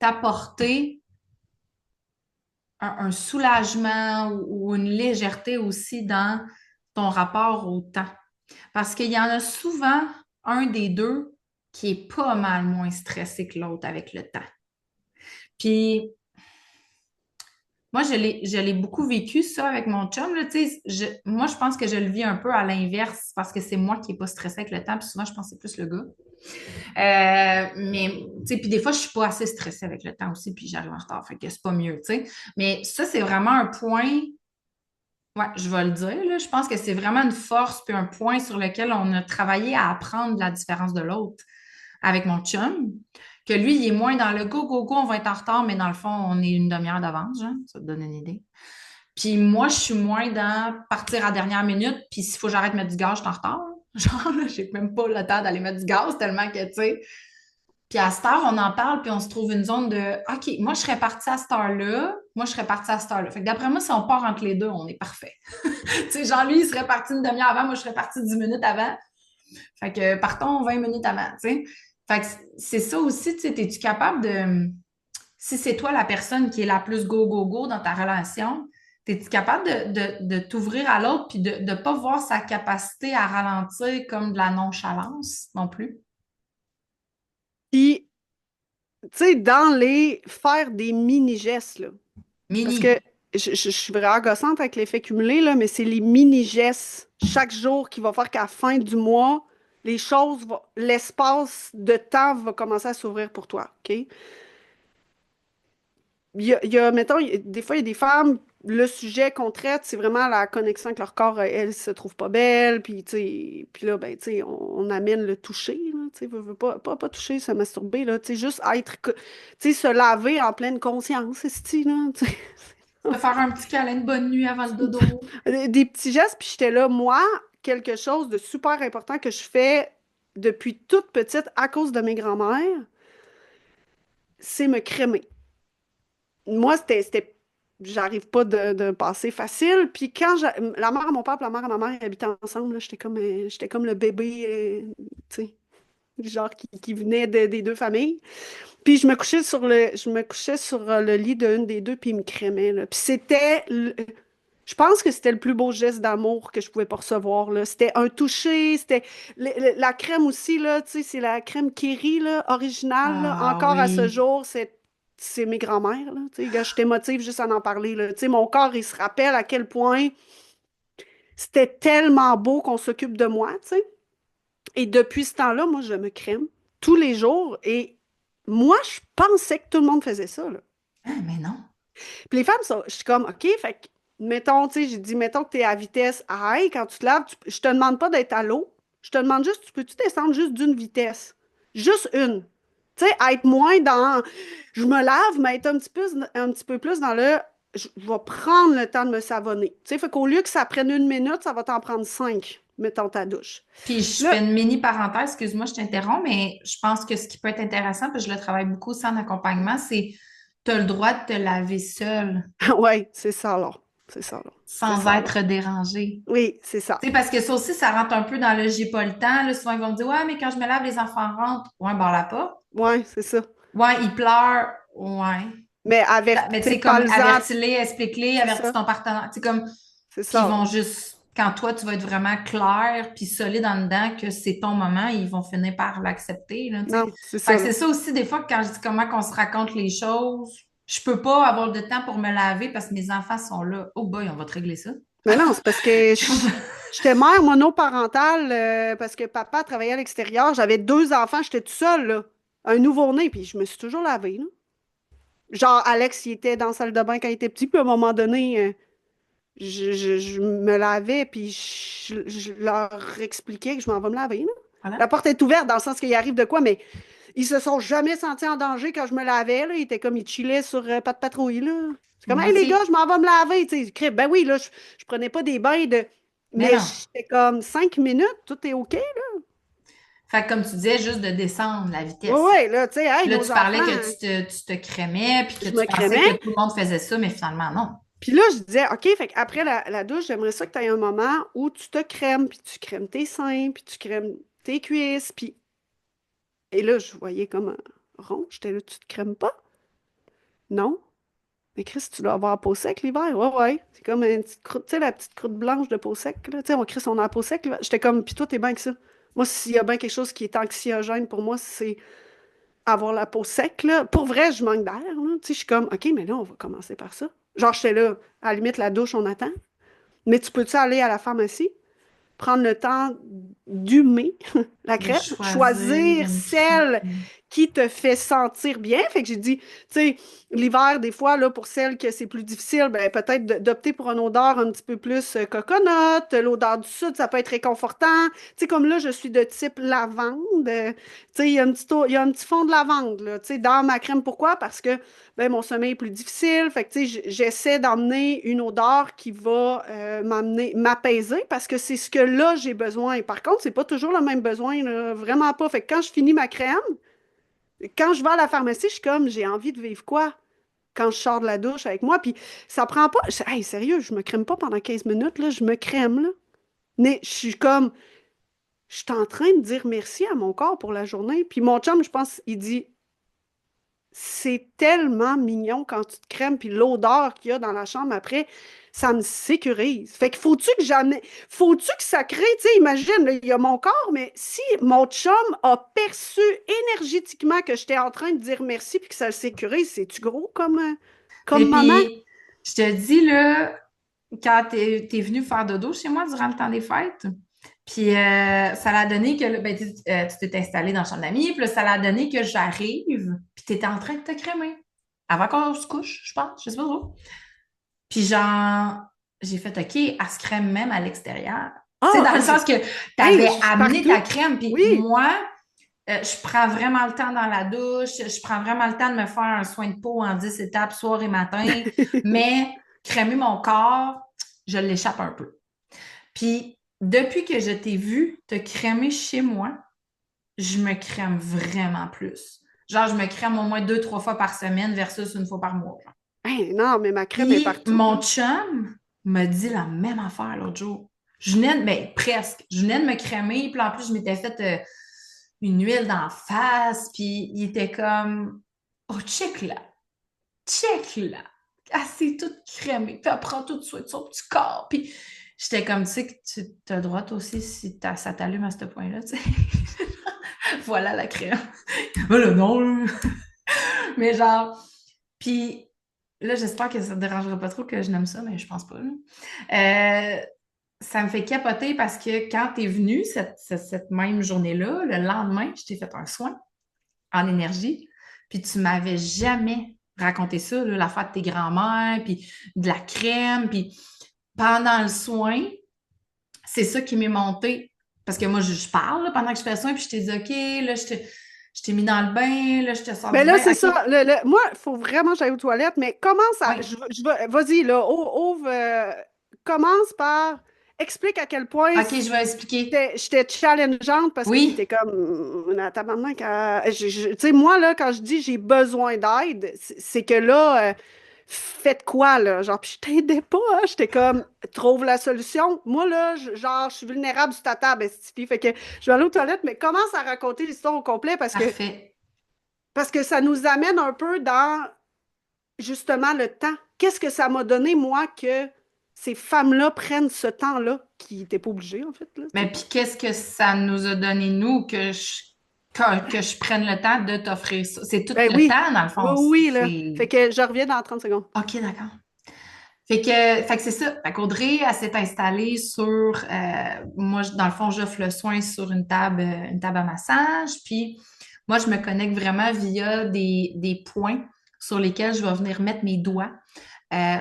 t'apporter un soulagement ou une légèreté aussi dans ton rapport au temps? Parce qu'il y en a souvent un des deux qui est pas mal moins stressé que l'autre avec le temps. Puis, Moi, je l'ai beaucoup vécu, ça, avec mon chum, là, tu sais. Moi, je pense que je le vis un peu à l'inverse parce que c'est moi qui n'ai pas stressé avec le temps. Puis souvent, je pense que c'est plus le gars. Mais, tu sais, puis des fois, je suis pas assez stressée avec le temps aussi, puis j'arrive en retard. Fait que c'est pas mieux, tu sais. Mais ça, c'est vraiment un point. Ouais, je vais le dire, là. Je pense que c'est vraiment une force puis un point sur lequel on a travaillé à apprendre la différence de l'autre avec mon chum. Que lui, il est moins dans le go, go, go, on va être en retard, mais dans le fond, on est une demi-heure d'avance, genre. Ça te donne une idée. Puis moi, je suis moins dans partir à la dernière minute, puis s'il faut que j'arrête de mettre du gaz, je suis en retard. Genre, là, j'ai même pas le temps d'aller mettre du gaz tellement que, tu sais. Puis à cette heure, on en parle, puis on se trouve une zone de OK, moi, je serais partie à cette heure-là, moi, je serais partie à cette heure-là. Fait que d'après moi, si on part entre les deux, on est parfait. Tu sais, genre, lui, il serait parti une demi-heure avant, moi, je serais partie 10 minutes avant. Fait que partons 20 minutes avant, tu sais. Fait que c'est ça aussi, tu sais, es-tu capable de. Si c'est toi la personne qui est la plus go, go, go dans ta relation, es-tu capable de t'ouvrir à l'autre puis de ne pas voir sa capacité à ralentir comme de la nonchalance non plus? Puis, tu sais, dans les faire des mini-gestes, là. Parce que Mini. je suis vraiment gossante avec l'effet cumulé, là, mais c'est les mini-gestes chaque jour qui va faire qu'à la fin du mois, l'espace de temps va commencer à s'ouvrir pour toi, OK? Mettons, des fois, il y a des femmes, le sujet qu'on traite, c'est vraiment la connexion avec leur corps. Elles se trouvent pas belles, puis, tu sais, puis là, ben, tu sais, on amène le toucher, là, tu sais, pas toucher, se masturber, là, tu sais, juste tu sais, se laver en pleine conscience, c'est là, tu sais. Te faire un petit câlin de bonne nuit avant le dodo. Des petits gestes, puis j'étais là, moi, quelque chose de super important que je fais depuis toute petite à cause de mes grands-mères, c'est me crémer. Moi, j'arrive pas de passer facile. Puis quand la mère à mon père et la mère à ma mère habitaient ensemble, là, j'étais comme le bébé, tu sais, genre qui venait des deux familles. Puis je me couchais sur le lit d'une des deux, puis il me crémait, là. Puis je pense que c'était le plus beau geste d'amour que je pouvais pas recevoir, là. C'était un toucher, c'était la crème aussi, là, tu sais, c'est la crème Kéri, là, originale, là. Ah Encore à ce oui. jour, c'est mes grands-mères, là. Tu sais, gars, je t'émotive juste à en parler, là. Tu sais, mon corps, il se rappelle à quel point c'était tellement beau qu'on s'occupe de moi, tu sais. Et depuis ce temps-là, moi, je me crème tous les jours. Et moi, je pensais que tout le monde faisait ça, là. Ah, mais non. Puis les femmes, je suis comme, OK, fait que, mettons, tu sais, j'ai dit, mettons que tu es à vitesse high, quand tu te laves, je te demande pas d'être à l'eau. Je te demande juste, tu peux-tu descendre juste d'une vitesse? Juste une. Tu sais, être moins dans, je me lave, mais être un petit peu plus dans je vais prendre le temps de me savonner. Tu sais, fait qu'au lieu que ça prenne une minute, ça va t'en prendre cinq, mettons ta douche. Puis je Là, fais une mini parenthèse, excuse-moi, je t'interromps, mais je pense que ce qui peut être intéressant, puis je le travaille beaucoup aussi en accompagnement, c'est tu as le droit de te laver seul ouais, c'est ça, là. C'est ça, là. C'est sans ça, là. être dérangé. Oui, c'est ça. Tu sais, parce que ça aussi, ça rentre un peu dans le j'ai pas le temps. Là, souvent, ils vont me dire, ouais, mais quand je me lave, les enfants rentrent. Ouais, ben, là pas. Ouais, c'est ça. Ouais, ils pleurent. Ouais. Mais Mais tu t'es sais, pas comme le avertis-les, explique-les, c'est avertis ça. ton partenaire. Tu sais, comme, C'est puis ils ça, là. vont juste, quand toi, tu vas être vraiment clair puis solide en dedans que c'est ton moment, ils vont finir par l'accepter, là, tu sais. Non, c'est Fait ça, que là. c'est ça aussi, des fois, que quand je dis comment qu'on se raconte les choses, je peux pas avoir de temps pour me laver parce que mes enfants sont là. Oh boy, on va te régler ça. Mais non, c'est parce que j'étais mère monoparentale parce que papa travaillait à l'extérieur. J'avais deux enfants, j'étais toute seule, là. Un nouveau-né, puis je me suis toujours lavée, là. Genre, Alex, il était dans la salle de bain quand il était petit, puis à un moment donné, je me lavais, puis je leur expliquais que je m'en vais me laver, là. Voilà. La porte est ouverte dans le sens qu'il arrive de quoi, mais ils se sont jamais sentis en danger quand je me lavais, là. Ils étaient comme, ils chillaient sur pas de patrouille, là. C'est comme, Moi hey les gars, aussi. je m'en vais me laver, tu sais. Ben oui, là, je prenais pas des bains de. Mais Mais non. j'étais comme 5 minutes, tout est OK. Fait que comme tu disais, juste de descendre la Oui, vitesse. oui, là, tu sais, hey, Puis là, nos tu parlais que enfants, tu te crémais, puis que je tu me pensais que crémais. tout le monde faisait ça, mais finalement, non. Puis là, je disais, OK, fait qu'après la douche, j'aimerais ça que tu aies un moment où tu te crèmes, puis tu crèmes tes seins, puis tu crèmes tes cuisses, puis. Et là, je voyais comme un rond. J'étais là, tu te crèmes pas? Non. Mais Chris, tu dois avoir la peau sec l'hiver. Ouais, ouais. C'est comme une petite croûte, tu sais, la petite croûte blanche de peau sec, là. Tu sais, Chris, on a la peau sec l'hiver. J'étais comme, puis toi, t'es bien que ça. Moi, s'il y a bien quelque chose qui est anxiogène pour moi, c'est avoir la peau sec, là. Pour vrai, je manque d'air, là. Tu sais, je suis comme, OK, mais là, on va commencer par ça. Genre, j'étais là, à la limite, la douche, on attend. Mais tu peux-tu aller à la pharmacie, prendre le temps d'humer la De crème, choisir choisir une celle crème. qui te fait sentir bien. Fait que j'ai dit, tu sais, l'hiver, des fois, là, pour celles que c'est plus difficile, ben, peut-être d'opter pour une odeur un petit peu plus coconut. L'odeur du sud, ça peut être réconfortant. Tu sais, comme là, je suis de type lavande. Tu sais, il y a un petit fond de lavande, là, tu sais, dans ma crème. Pourquoi? Parce que ben, mon sommeil est plus difficile. Fait que, tu sais, j'essaie d'emmener une odeur qui va m'apaiser parce que c'est ce que là, j'ai besoin. Et par contre, c'est pas toujours le même besoin, là, vraiment pas. Fait que quand je finis ma crème, quand je vais à la pharmacie, je suis comme, j'ai envie de vivre quoi? Quand je sors de la douche avec moi, puis ça prend pas. Hey, sérieux, je me crème pas pendant 15 minutes, là, je me crème, là. Mais je suis comme, je suis en train de dire merci à mon corps pour la journée. Puis mon chum, je pense, il dit, c'est tellement mignon quand tu te crèmes, puis l'odeur qu'il y a dans la chambre après, ça me sécurise. Fait que faut-tu que ça crée, tu sais, imagine, là, il y a mon corps, mais si mon chum a perçu énergétiquement que j'étais en train de dire merci puis que ça le sécurise, c'est-tu gros Et comme moment? puis, je te dis, là, quand t'es venu faire dodo chez moi durant le temps des fêtes, puis ça l'a donné que, là, ben, tu t'es installé dans la chambre d'amis, puis là, ça l'a donné que j'arrive, puis t'étais en train de te crémer. Avant qu'on se couche, je pense, je sais pas trop. Puis genre, j'ai fait OK, elle se crème même à l'extérieur. Tu sais, Ah, dans le sens que tu hey, avais je suis amené partout. ta crème, puis Oui. moi, je prends vraiment le temps dans la douche, je prends vraiment le temps de me faire un soin de peau en 10 étapes, soir et matin, mais crémer mon corps, je l'échappe un peu. Puis, depuis que je t'ai vu te crémer chez moi, je me crème vraiment plus. Genre, je me crème au moins 2, 3 fois par semaine versus une fois par mois. Genre. Hey, non, mais ma crème est Puis partout, là. mon chum me dit la même affaire l'autre jour. Je venais de, ben, presque. Je venais de me crémer, puis en plus, je m'étais fait une huile d'en face, puis il était comme, oh, check là. Elle s'est toute crémée, puis elle prend tout de suite son petit corps, puis j'étais comme, tu sais, que tu as le droit toi aussi si ça t'allume à ce point-là, tu sais. Voilà la crème. Voilà, non, là. Mais genre, puis là, j'espère que ça te dérangera pas trop que je nomme ça, mais je pense pas. Là. Ça me fait capoter parce que quand tu es venu cette même journée-là, le lendemain, je t'ai fait un soin en énergie, puis tu m'avais jamais raconté ça, là, l'affaire de tes grands-mères, puis de la crème, puis pendant le soin, c'est ça qui m'est monté. Parce que moi, je parle là, pendant que je fais le soin, puis je t'ai dit, OK, là, je t'ai mis dans le bain, là, je te sors Mais du là, bain, c'est OK. ça. Moi, il faut vraiment que j'aille aux toilettes, mais commence à. Oui, Vas-y, là, ouvre. Commence par. Explique à quel point OK, je vais expliquer. j'étais challengeante parce que tu étais Oui, comme. Tabarnak, tu sais, moi, là, quand je dis j'ai besoin d'aide, c'est que là, faites quoi, là? Genre, puis je t'aidais pas, hein? J'étais comme, trouve la solution. Moi, là, genre, je suis vulnérable sur ta table, esti. Fait que je vais aller aux toilettes, mais commence à raconter l'histoire au complet parfait. parce que ça nous amène un peu dans justement le temps. Qu'est-ce que ça m'a donné, moi, que ces femmes-là prennent ce temps-là, qui n'étaient pas obligées, en fait, là, tu Mais sais. puis qu'est-ce que ça nous a donné, nous, que je prenne le temps de t'offrir ça? C'est tout Ben le oui, temps, dans le oui, fond. oui, là. C'est... Fait que je reviens dans 30 secondes. OK, d'accord. Fait que c'est ça. Fait qu'Audrey, elle s'est installée sur... moi, dans le fond, j'offre le soin sur une table à massage. Puis moi, je me connecte vraiment via des points sur lesquels je vais venir mettre mes doigts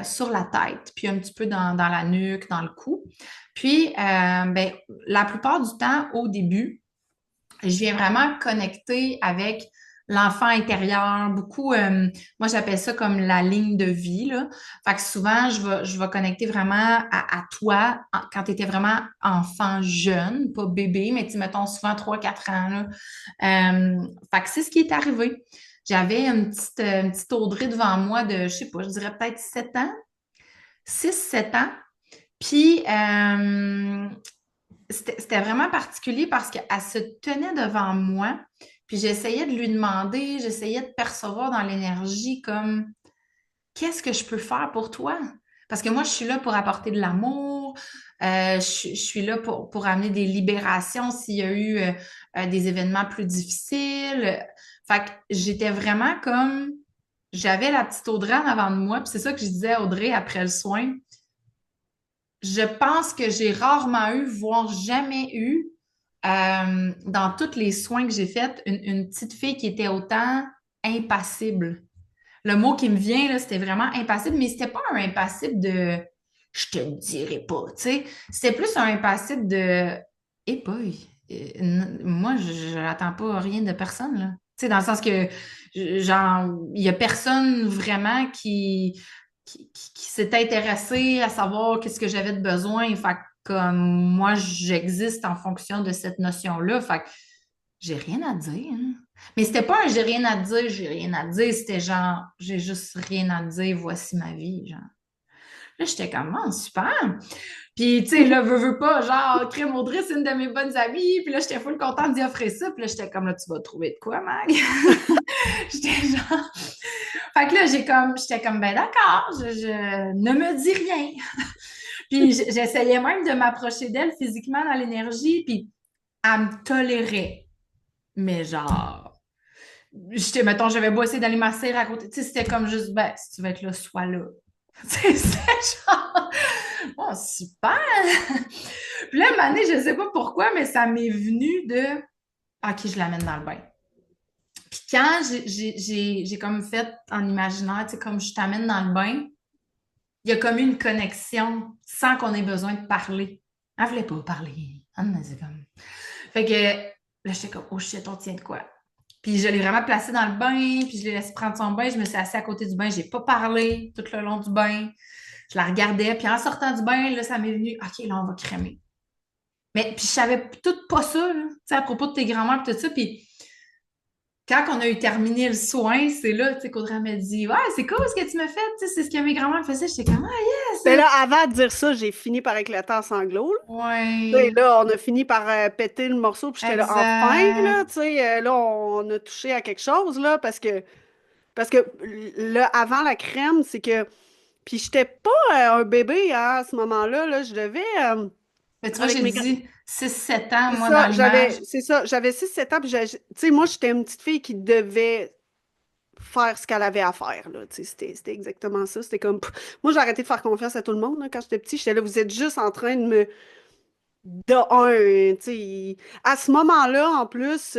sur la tête, puis un petit peu dans la nuque, dans le cou. Puis, ben, la plupart du temps, au début, je viens vraiment connecter avec l'enfant intérieur, beaucoup, moi j'appelle ça comme la ligne de vie, là. Fait que souvent, je vais connecter vraiment à toi quand tu étais vraiment enfant jeune, pas bébé, mais tu mettons souvent 3, 4 ans, là. Fait que c'est ce qui est arrivé. J'avais une petite Audrey devant moi de, je sais pas, je dirais peut-être 7 ans, 6, 7 ans. Puis, c'était vraiment particulier parce qu'elle se tenait devant moi, puis j'essayais de lui demander, j'essayais de percevoir dans l'énergie comme qu'est-ce que je peux faire pour toi? Parce que moi, je suis là pour apporter de l'amour, je suis là pour amener des libérations s'il y a eu des événements plus difficiles. Fait que j'étais vraiment comme, j'avais la petite Audrey en avant de moi, puis c'est ça que je disais à Audrey après le soin. Je pense que j'ai rarement eu, voire jamais eu, dans tous les soins que j'ai faits, une petite fille qui était autant impassible. Le mot qui me vient, là, c'était vraiment impassible, mais c'était pas un impassible de je te le dirai pas, tu sais. C'était plus un impassible de eh boy, moi, je n'attends pas rien de personne, là. Tu sais, dans le sens que, genre, il y a personne vraiment qui s'est intéressé à savoir qu'est-ce que j'avais de besoin. Fait que, comme moi, j'existe en fonction de cette notion-là. Fait que j'ai rien à dire, hein. Mais c'était pas un j'ai rien à dire, c'était genre j'ai juste rien à dire, voici ma vie, genre. Là, j'étais comme, oh, super. Puis, tu sais, là, veux pas, genre, Crème Audrey, c'est une de mes bonnes amies. Puis là, j'étais full contente d'y offrir ça. Puis là, j'étais comme, là, tu vas trouver de quoi, Mag? J'étais genre. Fait que là, j'étais comme, ben d'accord, je ne me dis rien. Puis j'essayais même de m'approcher d'elle physiquement dans l'énergie. Puis elle me tolérait. Mais genre, mettons, j'avais beau essayer d'aller masser à côté. Tu sais, c'était comme juste, ben, si tu veux être là, sois là. Tu sais, c'est genre, oh, super! Puis là, à un moment donné, je sais pas pourquoi, mais ça m'est venu de, OK, je l'amène dans le bain. Puis quand j'ai comme fait en imaginaire, tu sais, comme je t'amène dans le bain, il y a comme une connexion sans qu'on ait besoin de parler. Elle voulait pas parler. C'est comme. Fait que là, j'étais comme, oh shit, on tient de quoi? Puis je l'ai vraiment placée dans le bain, puis je l'ai laissé prendre son bain. Je me suis assise à côté du bain, j'ai pas parlé tout le long du bain. Je la regardais, puis en sortant du bain, là, ça m'est venu, OK, là, on va crémer. Mais puis je savais tout pas ça, là, tu sais, à propos de tes grands-mères et tout ça. Puis quand on a eu terminé le soin, c'est là, tu sais, qu'Audrey m'a dit, ouais, c'est cool ce que tu m'as fait, tu sais, c'est ce que mes grands-mères faisaient. J'étais comme, ah, Mais yes! là, avant de dire ça, j'ai fini par éclater en sanglots, là. Et Ouais, là, on a fini par péter le morceau, puis j'étais là, enfin, là, exact. tu sais, là, on a touché à quelque chose, là, parce que là, avant la crème, c'est que, puis j'étais pas un bébé, hein, à ce moment-là, là, je devais, Mais tu vois, avec j'ai mes, gra- dit 6 7 ans, moi, dans c'est l'image. ça, j'avais 6 7 ans, puis tu sais, moi, j'étais une petite fille qui devait faire ce qu'elle avait à faire, là, tu sais, c'était exactement ça, c'était comme, moi, j'ai arrêté de faire confiance à tout le monde, là, quand j'étais petit, j'étais là, vous êtes juste en train de un, tu sais, à ce moment-là, en plus,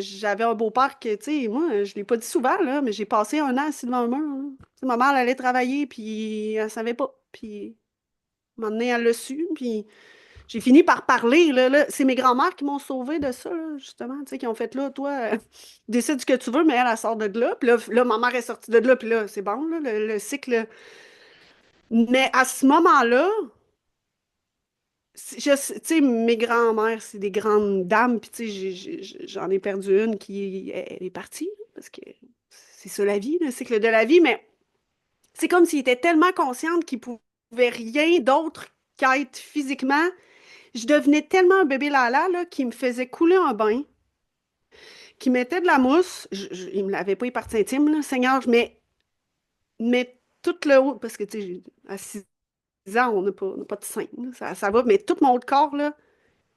j'avais un beau-père que, tu sais, moi, je l'ai pas dit souvent, là, mais j'ai passé un an assis devant un mur, là. Tu sais, ma mère, elle allait travailler, puis elle savait pas. Puis, un moment donné, elle l'a su, puis j'ai fini par parler, là. C'est mes grands-mères qui m'ont sauvée de ça, là, justement, tu sais, qui ont fait, là, toi, décide ce que tu veux, mais elle sort de là. Puis là, ma mère est sortie de là, puis là, c'est bon, là, le cycle. Mais à ce moment-là, tu sais, mes grands-mères, c'est des grandes dames, puis tu sais, j'en ai perdu une qui elle est partie, là, parce que c'est ça la vie, le cycle de la vie, mais c'est comme s'il était tellement consciente qu'il pouvait rien d'autre qu'être physiquement. Je devenais tellement un bébé Lala, là, qui me faisait couler un bain, qui mettait de la mousse, il me l'avait pas, les parties intimes, là, Seigneur, mais tout le haut, parce que tu sais, à 6 ans, on n'a pas de sein, là, ça va, mais tout mon haut de corps, là,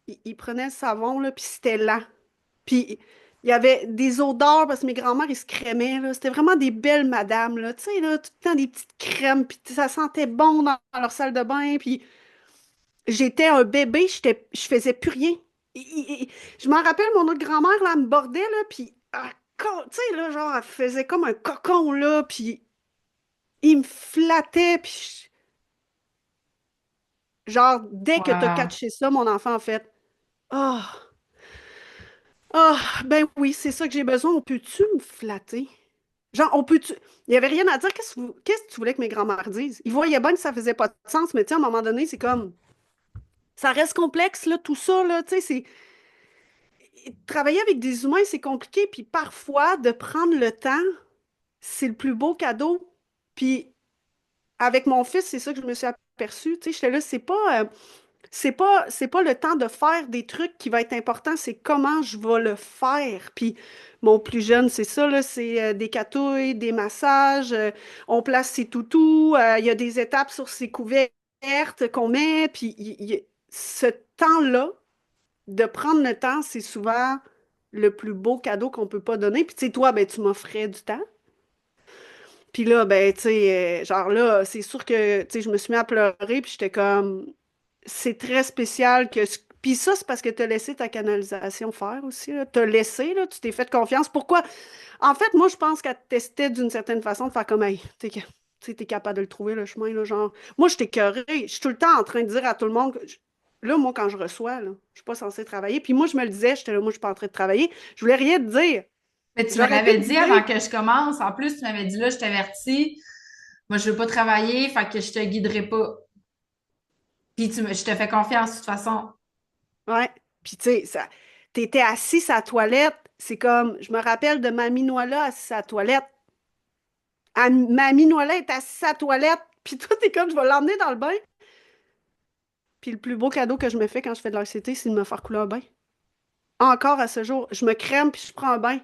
il prenait le savon, là, puis c'était lent. Puis il y avait des odeurs, parce que mes grands-mères, ils se crémaient, là. C'était vraiment des belles madames, là. Tu sais, là, tout le temps des petites crèmes, puis ça sentait bon dans leur salle de bain. Puis j'étais un bébé, je faisais plus rien. Je m'en rappelle, mon autre grand-mère, là, elle me bordait, là, puis tu sais, là, genre, elle faisait comme un cocon, là, puis il me flattait, puis genre, dès que t'as Wow. catché ça, mon enfant, en fait, ah, ah, ben oui, c'est ça que j'ai besoin. On peut-tu me flatter? Genre, on peut-tu. Il n'y avait rien à dire. Qu'est-ce que tu voulais que mes grands-mères disent? Ils voyaient bien que ça faisait pas de sens, mais tu sais, à un moment donné, c'est comme. Ça reste complexe, là, tout ça, là. Tu sais, c'est. Travailler avec des humains, c'est compliqué, puis parfois, de prendre le temps, c'est le plus beau cadeau. Puis, avec mon fils, c'est ça que je me suis aperçue. Tu sais, j'étais là, c'est pas le temps de faire des trucs qui va être important, c'est comment je vais le faire. Puis mon plus jeune, c'est ça, là, c'est des catouilles, des massages, on place ses toutous, il y a des étapes sur ses couvertes qu'on met, puis ce temps-là, de prendre le temps, c'est souvent le plus beau cadeau qu'on peut pas donner. Puis tu sais, toi, ben, tu m'offrais du temps. Puis là, ben, tu sais, genre là, c'est sûr que, tu sais, je me suis mis à pleurer, puis j'étais comme, c'est très spécial que... Puis ça, c'est parce que tu as laissé ta canalisation faire aussi, là. T'as laissé, là, tu t'es fait confiance. Pourquoi? En fait, moi, je pense qu'elle te testait d'une certaine façon de faire comme, hey, tu sais, t'es capable de le trouver, le chemin, là, genre. Moi, je t'écœurée. Je suis tout le temps en train de dire à tout le monde là, moi, quand je reçois, là, je suis pas censée travailler. Puis moi, je me le disais, j'étais là, moi, je suis pas en train de travailler. Je voulais rien te dire. Mais tu me J'aurais pu l'avais te dit avant dire, que je commence. En plus, tu m'avais dit là, je t'avertis. Moi, je veux pas travailler, fait que je te guiderai pas. Puis je te fais confiance de toute façon. ouais. Puis tu sais, ça, t'étais assis à la toilette. C'est comme, je me rappelle de ma Minola assise à la toilette. Ma Minola est assise à la toilette. Puis toi, t'es comme, je vais l'emmener dans le bain. Puis le plus beau cadeau que je me fais quand je fais de l'anxiété, c'est de me faire couler un bain. Encore à ce jour, je me crème puis je prends un bain.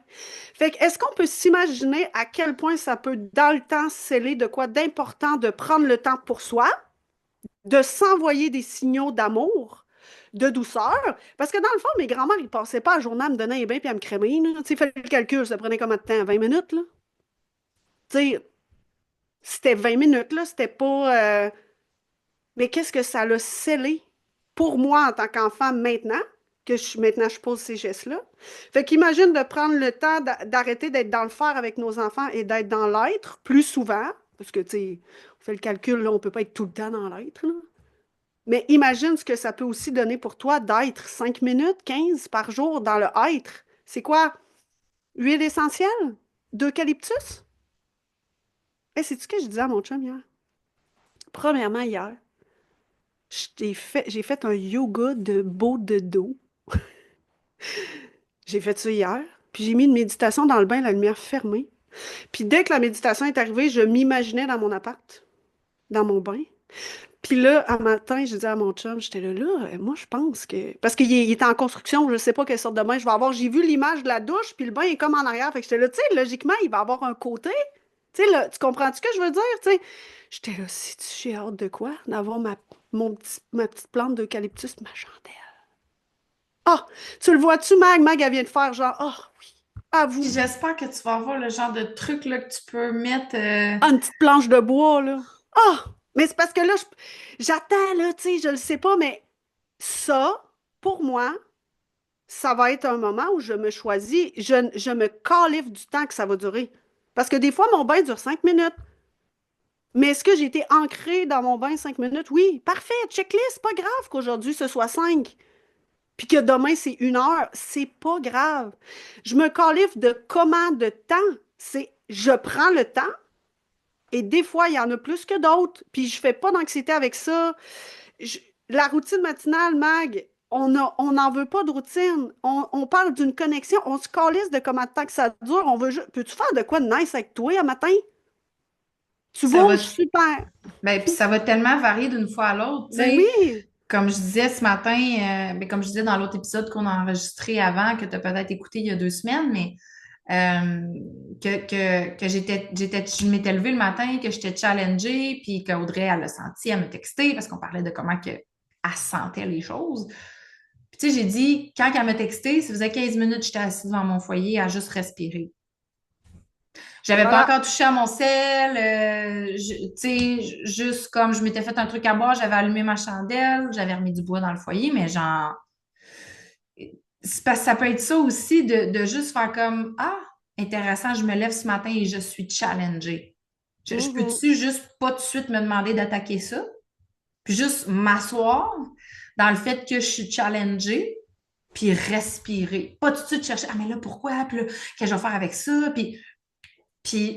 Fait que, est-ce qu'on peut s'imaginer à quel point ça peut, dans le temps, sceller de quoi d'important de prendre le temps pour soi, de s'envoyer des signaux d'amour, de douceur? Parce que dans le fond, mes grands-mères, ils passaient pas la journée à me donner un bain puis à me crémer, là. Tu sais, fais le calcul, ça prenait combien de temps? 20 minutes, là? Tu sais, c'était 20 minutes, là, c'était pas... Mais qu'est-ce que ça l'a scellé pour moi en tant qu'enfant maintenant, maintenant je pose ces gestes-là. Fait qu'imagine de prendre le temps d'arrêter d'être dans le faire avec nos enfants et d'être dans l'être plus souvent, parce que, tu sais, on fait le calcul, là, on peut pas être tout le temps dans l'être, là. Mais imagine ce que ça peut aussi donner pour toi d'être 5 minutes, 15 par jour dans le être. C'est quoi? Huile essentielle? D'eucalyptus? C'est ce que je disais à mon chum hier. Premièrement, hier, j'ai fait un yoga de beau de dos. J'ai fait ça hier. Puis j'ai mis une méditation dans le bain, la lumière fermée. Puis dès que la méditation est arrivée, je m'imaginais dans mon appart, dans mon bain. Puis là, un matin, je disais à mon chum, j'étais moi, je pense que... Parce qu'il était en construction, je sais pas quelle sorte de bain je vais avoir. J'ai vu l'image de la douche, puis le bain est comme en arrière. Fait que j'étais là, tu sais, logiquement, il va avoir un côté. Tu sais, là, tu comprends ce que je veux dire, tu sais? J'étais là, si tu j'ai hâte de quoi? D'avoir ma petite plante d'eucalyptus, ma chandelle. Ah! Tu le vois-tu, Mag? Mag, elle vient de faire genre, ah oui, Puis avoue. j'espère que tu vas avoir le genre de truc là, que tu peux mettre. Ah, une petite planche de bois, là. Ah! Mais c'est parce que là, j'attends, là, tu sais, je le sais pas, mais ça, pour moi, ça va être un moment où je me choisis, je me califie du temps que ça va durer. Parce que des fois, mon bain dure 5 minutes. Mais est-ce que j'ai été ancrée dans mon bain 5 minutes? Oui, parfait, checklist, pas grave qu'aujourd'hui ce soit 5. Puis que demain c'est 1 heure, c'est pas grave. Je me califie de comment de temps. C'est je prends le temps et des fois il y en a plus que d'autres. Puis je fais pas d'anxiété avec ça. Je- la routine matinale, Mag, on n'en veut pas de routine. On parle d'une connexion. On se calisse de comment de temps que ça dure. On veut juste. Peux-tu faire de quoi de nice avec toi un matin? Tu Ça va, bouges super. ben, puis ça va tellement varier d'une fois à l'autre, tu Ben sais. oui. Comme je disais ce matin, ben, comme je disais dans l'autre épisode qu'on a enregistré avant, que tu as peut-être écouté il y a 2 semaines, mais que je m'étais levée le matin, que j'étais challengée, puis qu'Audrey, elle l'a senti, elle me textait parce qu'on parlait de comment elle sentait les choses. Puis tu sais, j'ai dit, quand elle m'a texté, ça faisait 15 minutes que j'étais assise devant mon foyer à juste respirer. Et J'avais pas voilà. encore touché à mon sel, tu sais, juste comme je m'étais fait un truc à boire, j'avais allumé ma chandelle, j'avais remis du bois dans le foyer, mais genre, c'est parce que ça peut être ça aussi de juste faire comme, ah, intéressant, je me lève ce matin et je suis challengée. Je Mhm. peux-tu juste pas tout de suite me demander d'attaquer ça? Puis juste m'asseoir dans le fait que je suis challengée, puis respirer. Pas tout de suite chercher, ah, mais là, pourquoi? Puis là, qu'est-ce que je vais faire avec ça? Puis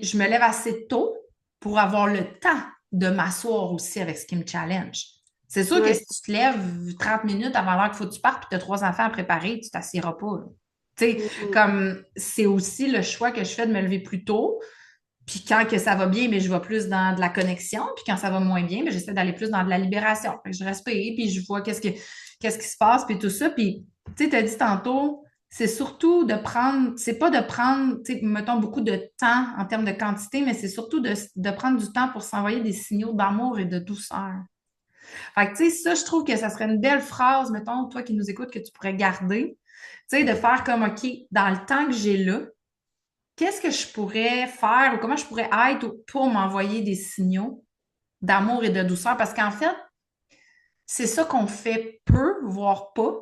je me lève assez tôt pour avoir le temps de m'asseoir aussi avec ce qui me challenge. C'est sûr que Ouais. si tu te lèves 30 minutes avant l'heure qu'il faut que tu partes, puis tu as 3 enfants à préparer, tu t'assieras pas, là. Tu sais, Mhm. comme c'est aussi le choix que je fais de me lever plus tôt. Puis quand que ça va bien, mais je vais plus dans de la connexion. Puis quand ça va moins bien, mais j'essaie d'aller plus dans de la libération. Fait que je respire, puis je vois qu'est-ce qui se passe, puis tout ça. Puis, tu sais, tu as dit tantôt, c'est surtout de prendre, c'est pas de prendre, tu sais, mettons beaucoup de temps en termes de quantité, mais c'est surtout de prendre du temps pour s'envoyer des signaux d'amour et de douceur. Fait que, tu sais, ça, je trouve que ça serait une belle phrase, mettons, toi qui nous écoutes, que tu pourrais garder. Tu sais, de faire comme, OK, dans le temps que j'ai là, qu'est-ce que je pourrais faire ou comment je pourrais être pour m'envoyer des signaux d'amour et de douceur? Parce qu'en fait, c'est ça qu'on fait peu, voire pas,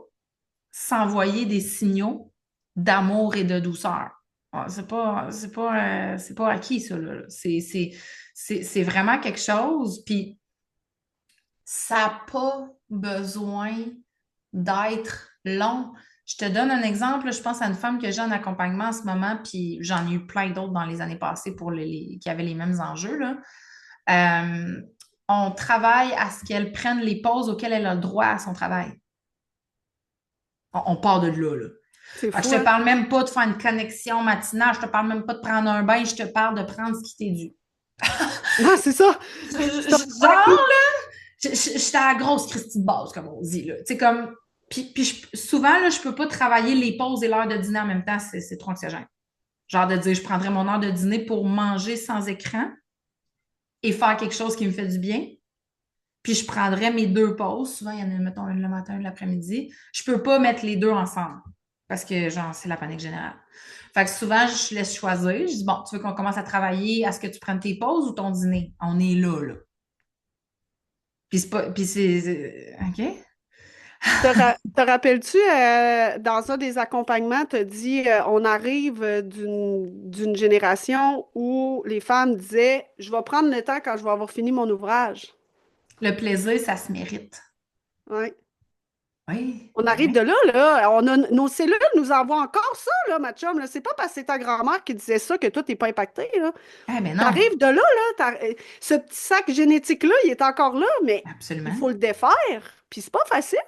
s'envoyer des signaux d'amour et de douceur. Ah, c'est pas acquis, ça, là. C'est vraiment quelque chose. Puis ça n'a pas besoin d'être long. Je te donne un exemple. Je pense à une femme que j'ai en accompagnement en ce moment, puis j'en ai eu plein d'autres dans les années passées pour qui avaient les mêmes enjeux, là. Euh, on travaille à ce qu'elle prenne les pauses auxquelles elle a le droit à son travail. On part de là, là. C'est Fait que fou, je te hein? parle même pas de faire une connexion matinale, je te parle même pas de prendre un bain, je te parle de prendre ce qui t'est dû. Non, c'est ça. C'est un Genre, acquis. j'étais à la grosse Christie de base, comme on dit, là. Tu sais, comme. Puis souvent, là, je peux pas travailler les pauses et l'heure de dîner en même temps, c'est trop anxiogène. Genre de dire, je prendrais mon heure de dîner pour manger sans écran et faire quelque chose qui me fait du bien. Puis je prendrais mes deux pauses. Souvent, il y en a, mettons, une le matin, une l'après-midi. Je peux pas mettre les deux ensemble parce que, genre, c'est la panique générale. Fait que souvent, je laisse choisir. Je dis, bon, tu veux qu'on commence à travailler à ce que tu prennes tes pauses ou ton dîner? On est là, là. Puis c'est pas. Puis OK? Te rappelles-tu, dans un des accompagnements, tu as dit on arrive d'une génération où les femmes disaient je vais prendre le temps quand je vais avoir fini mon ouvrage. Le plaisir, ça se mérite. Ouais. Oui, On ben arrive de oui. là, là. Nos cellules nous envoient encore ça, là, ma chum, là. C'est pas parce que c'est ta grand-mère qui disait ça que toi, t'es pas impacté, là. Eh ben non, T'arrives de là, là. Ce petit sac génétique-là, il est encore là, mais il absolument. faut le défaire. Puis c'est pas facile.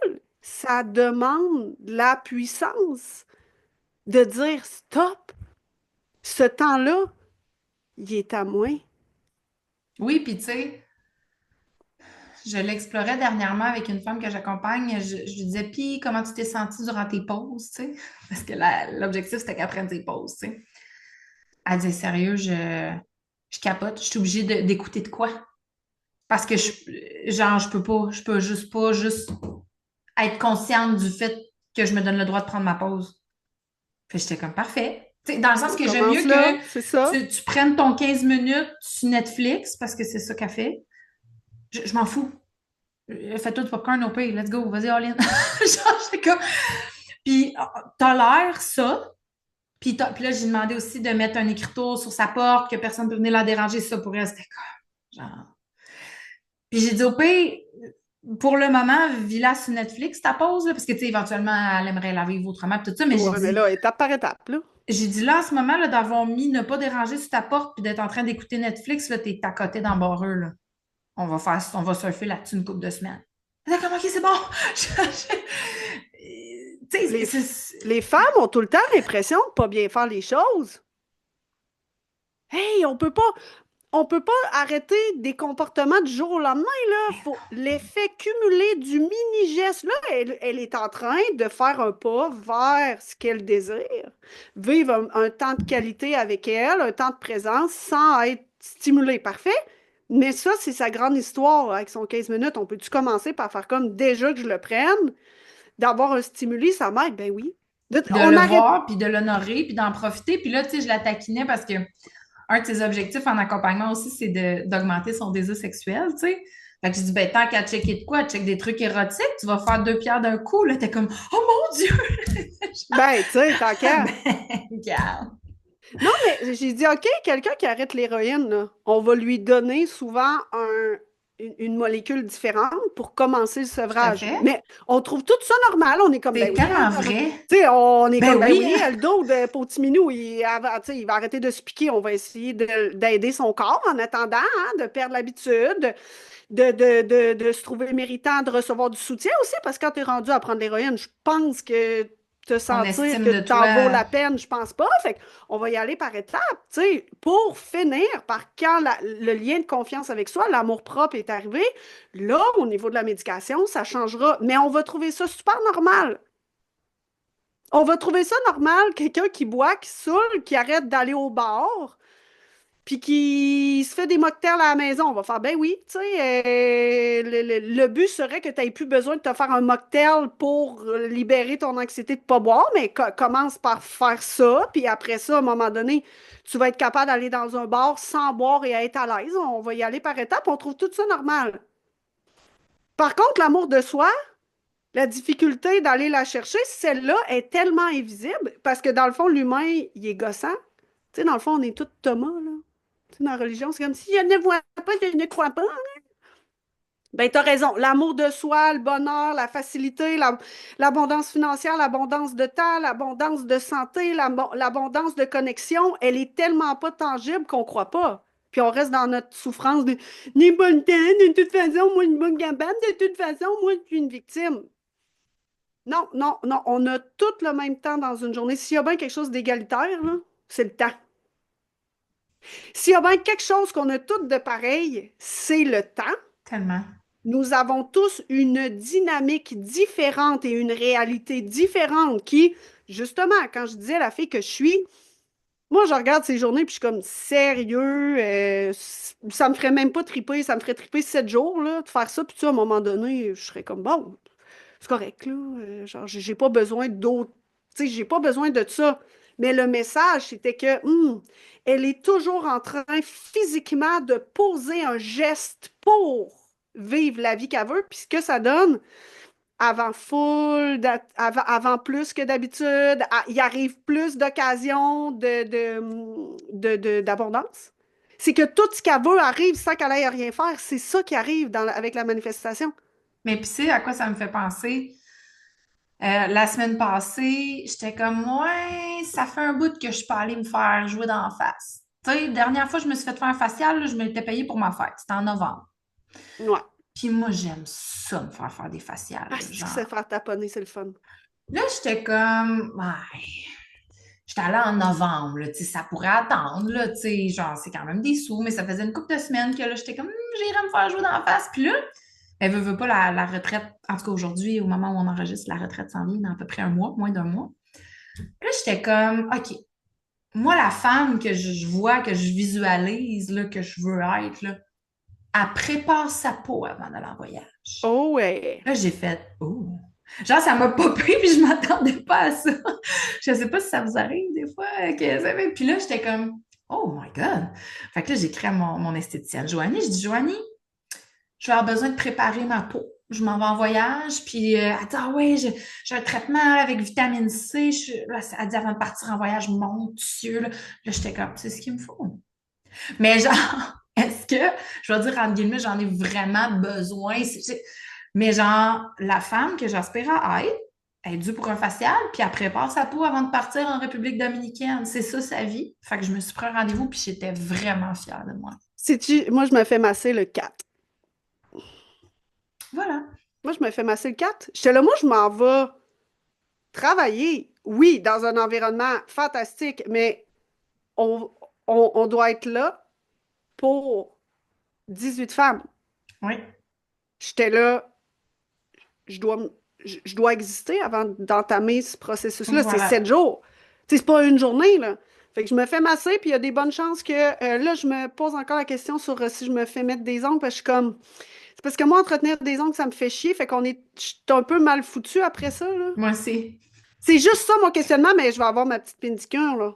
Ça demande de la puissance de dire stop, ce temps-là, il est à moi. Oui, puis tu sais, je l'explorais dernièrement avec une femme que j'accompagne. Je lui disais, puis comment tu t'es sentie durant tes pauses, tu sais? Parce que l'objectif, c'était qu'elle prenne ses pauses, tu sais. Elle disait, sérieux, je capote, je suis obligée d'écouter de quoi? Parce que genre, je peux juste pas juste être consciente du fait que je me donne le droit de prendre ma pause. Puis j'étais comme parfait. Tu sais, dans le sens On que j'aime commence mieux que là, c'est ça. tu prennes ton 15 minutes sur Netflix, parce que c'est ça qu'elle fait. Je m'en fous. Fais-toi du popcorn au pire. Let's go. Vas-y, all in. Genre, j'étais comme. Puis, tolère ça. Puis là, j'ai demandé aussi de mettre un écriteau sur sa porte, que personne ne peut venir la déranger. Ça pour elle, c'était comme. Genre. Puis j'ai dit au pire, pour le moment, vis-la sur Netflix, ta pause, là, parce que, tu sais, éventuellement, elle aimerait la vivre autrement, puis tout ça. Mais Ouais, mais là, étape par étape, là. j'ai dit là, en ce moment, là, d'avoir mis ne pas déranger sur ta porte, puis d'être en train d'écouter Netflix, là, t'es à côté dans le barreux, là. On va surfer là-dessus une couple de semaines. Elle dit comme, OK, c'est bon. Tu sais, Les, les femmes ont tout le temps l'impression de pas bien faire les choses. Hey, on peut pas arrêter des comportements du jour au lendemain, là. Faut l'effet cumulé du mini-geste. Là, elle est en train de faire un pas vers ce qu'elle désire. Vivre un temps de qualité avec elle, un temps de présence sans être stimulé. Parfait. Mais ça, c'est sa grande histoire avec son 15 minutes. On peut-tu commencer par faire comme déjà que je le prenne, d'avoir un stimuli, ça m'aide? Ben oui. de On le arrête. voir, puis de l'honorer, puis d'en profiter. Puis là, tu sais, je la taquinais parce que un de ses objectifs en accompagnement aussi, c'est d'augmenter son désir sexuel, tu sais. Fait que je dis, ben, tant qu'à checker de quoi, check des trucs érotiques, tu vas faire deux pierres d'un coup. Là, t'es comme, oh mon Dieu! Ben, tu sais, tant qu'à. Ben, regarde. Non, mais j'ai dit, OK, quelqu'un qui arrête l'héroïne, là, on va lui donner souvent une molécule différente pour commencer le Tout à sevrage. fait. Mais on trouve tout ça normal. On est comme, ben C'est oui, hein, tellement vrai. tu sais, on est Ben comme, ben oui, oui, hein. le dos de Potiminou, tu sais, il va arrêter de se piquer. On va essayer d'aider son corps en attendant, hein, de perdre l'habitude, de se trouver méritant de recevoir du soutien aussi, parce que quand tu es rendu à prendre l'héroïne, je pense que te Ton sentir estime que de t'en vaut toi. la peine, je pense pas. Fait qu'on va y aller par étapes, tu sais, pour finir par quand le lien de confiance avec soi, l'amour-propre est arrivé, là, au niveau de la médication, ça changera. Mais on va trouver ça super normal. On va trouver ça normal, quelqu'un qui boit, qui saoule, qui arrête d'aller au bar, puis qui se fait des mocktails à la maison, on va faire, ben oui, tu sais, le but serait que tu n'aies plus besoin de te faire un mocktail pour libérer ton anxiété de ne pas boire, mais commence par faire ça, puis après ça, à un moment donné, tu vas être capable d'aller dans un bar sans boire et être à l'aise. On va y aller par étapes, on trouve tout ça normal. Par contre, l'amour de soi, la difficulté d'aller la chercher, celle-là est tellement invisible parce que dans le fond, l'humain, il est gossant. Tu sais, dans le fond, on est tous Thomas, là. Tu sais, dans la religion, c'est comme si je ne vois pas, je ne crois pas. Ben, t'as raison. L'amour de soi, le bonheur, la facilité, l'abondance financière, l'abondance de temps, l'abondance de santé, l'abondance de connexion, elle est tellement pas tangible qu'on croit pas. Puis on reste dans notre souffrance de n'est pas le temps, de toute façon, moi, je suis pas capable, de toute façon, moi, je suis une victime. Non, non, non, on a tout le même temps dans une journée. S'il y a bien quelque chose d'égalitaire, là, c'est le temps. S'il y a bien quelque chose qu'on a toutes de pareil, c'est le temps. Tellement. Nous avons tous une dynamique différente et une réalité différente qui, justement, quand je disais à la fille que je suis, moi, je regarde ces journées puis je suis comme sérieux, ça me ferait même pas triper, ça me ferait triper 7 jours, là, de faire ça, puis tu sais, à un moment donné, je serais comme bon, c'est correct, là. Genre, j'ai pas besoin d'autres. Tu sais, j'ai pas besoin de ça. Mais le message, c'était que elle est toujours en train physiquement de poser un geste pour vivre la vie qu'elle veut. Puis ce que ça donne, avant avant plus que d'habitude, il arrive plus d'occasions d'abondance. C'est que tout ce qu'elle veut arrive sans qu'elle aille rien faire. C'est ça qui arrive avec la manifestation. Mais puis, tu sais, à quoi ça me fait penser? La semaine passée, j'étais comme, ouais, ça fait un bout que je suis pas allée me faire jouer d'en face. Tu sais, dernière fois, je me suis fait faire un facial, là, je m'étais payée pour ma fête. C'était en novembre. Ouais. Puis moi, j'aime ça, me faire des faciales, Ah, là, c'est que se genre. faire taponner, c'est le fun. Là, j'étais comme, ouais, j'étais allée en novembre, là, tu sais, ça pourrait attendre, là, tu sais, genre, c'est quand même des sous, mais ça faisait une couple de semaines que là, j'étais comme, j'irais me faire jouer d'en face. Puis là, elle veut pas la retraite, en tout cas aujourd'hui, au moment où on enregistre, la retraite s'en vient dans à peu près un mois, moins d'un mois. Là, j'étais comme, OK, moi, la femme que je vois, que je visualise, là, que je veux être, là, elle prépare sa peau avant d'aller en voyage. Oh ouais. Là, j'ai fait, oh. Genre, ça m'a popé, puis je m'attendais pas à ça. Je sais pas si ça vous arrive des fois. Puis là, j'étais comme, oh my God. Fait que là, j'écris à mon esthéticienne, Joanie. Je dis, Joanie, je vais avoir besoin de préparer ma peau. Je m'en vais en voyage, puis elle dit, ah ouais, j'ai un traitement avec vitamine C. Là, elle dit, avant de partir en voyage, mon Dieu, là, j'étais comme, c'est ce qu'il me faut. Mais genre, est-ce que, je vais dire entre guillemets, j'en ai vraiment besoin? Mais genre, la femme que j'aspire à être, elle est due pour un facial, puis elle prépare sa peau avant de partir en République dominicaine. C'est ça sa vie. Fait que je me suis pris un rendez-vous, puis j'étais vraiment fière de moi. Moi, je me fais masser le 4. Voilà. Moi, je me fais masser le 4. J'étais là, moi, je m'en vais travailler. Oui, dans un environnement fantastique, mais on, on doit être là pour 18 femmes. Oui. J'étais là, je dois, je dois exister avant d'entamer ce processus-là. C'est Voilà. 7 jours. Tu sais, c'est pas une journée, là. Fait que je me fais masser, puis il y a des bonnes chances que là, je me pose encore la question sur si je me fais mettre des ongles, parce que je suis comme. C'est parce que moi, entretenir des ongles, ça me fait chier, fait je suis un peu mal foutu après ça, là. Moi aussi. C'est juste ça mon questionnement, mais je vais avoir ma petite pédicure, là.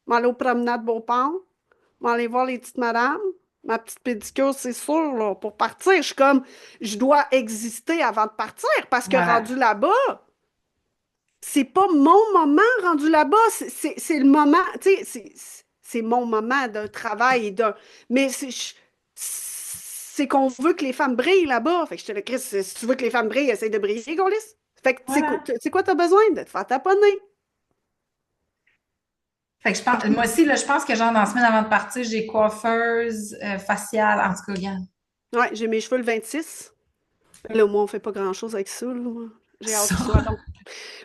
M'aller aux promenades Beauport, m'aller voir les petites madames. Ma petite pédicure, c'est sûr, là, pour partir. Je suis comme, je dois exister avant de partir, parce que Voilà. rendu là-bas, c'est pas mon moment rendu là-bas, c'est le moment, tu sais, c'est mon moment d'un travail et d'un. Mais c'est qu'on veut que les femmes brillent là-bas. Fait que je te le Chris, si tu veux que les femmes brillent, essaye de briller, Gaulis. Fait que Voilà. c'est quoi t'as besoin? De te faire taponner. Fait que je pense, moi aussi, là, je pense que genre dans la semaine avant de partir, j'ai coiffeuse, faciale, en tout cas, regarde. Ouais, j'ai mes cheveux le 26. Là, moi, on fait pas grand-chose avec ça, là, moi. J'ai hâte Ça. qu'ils soient longs.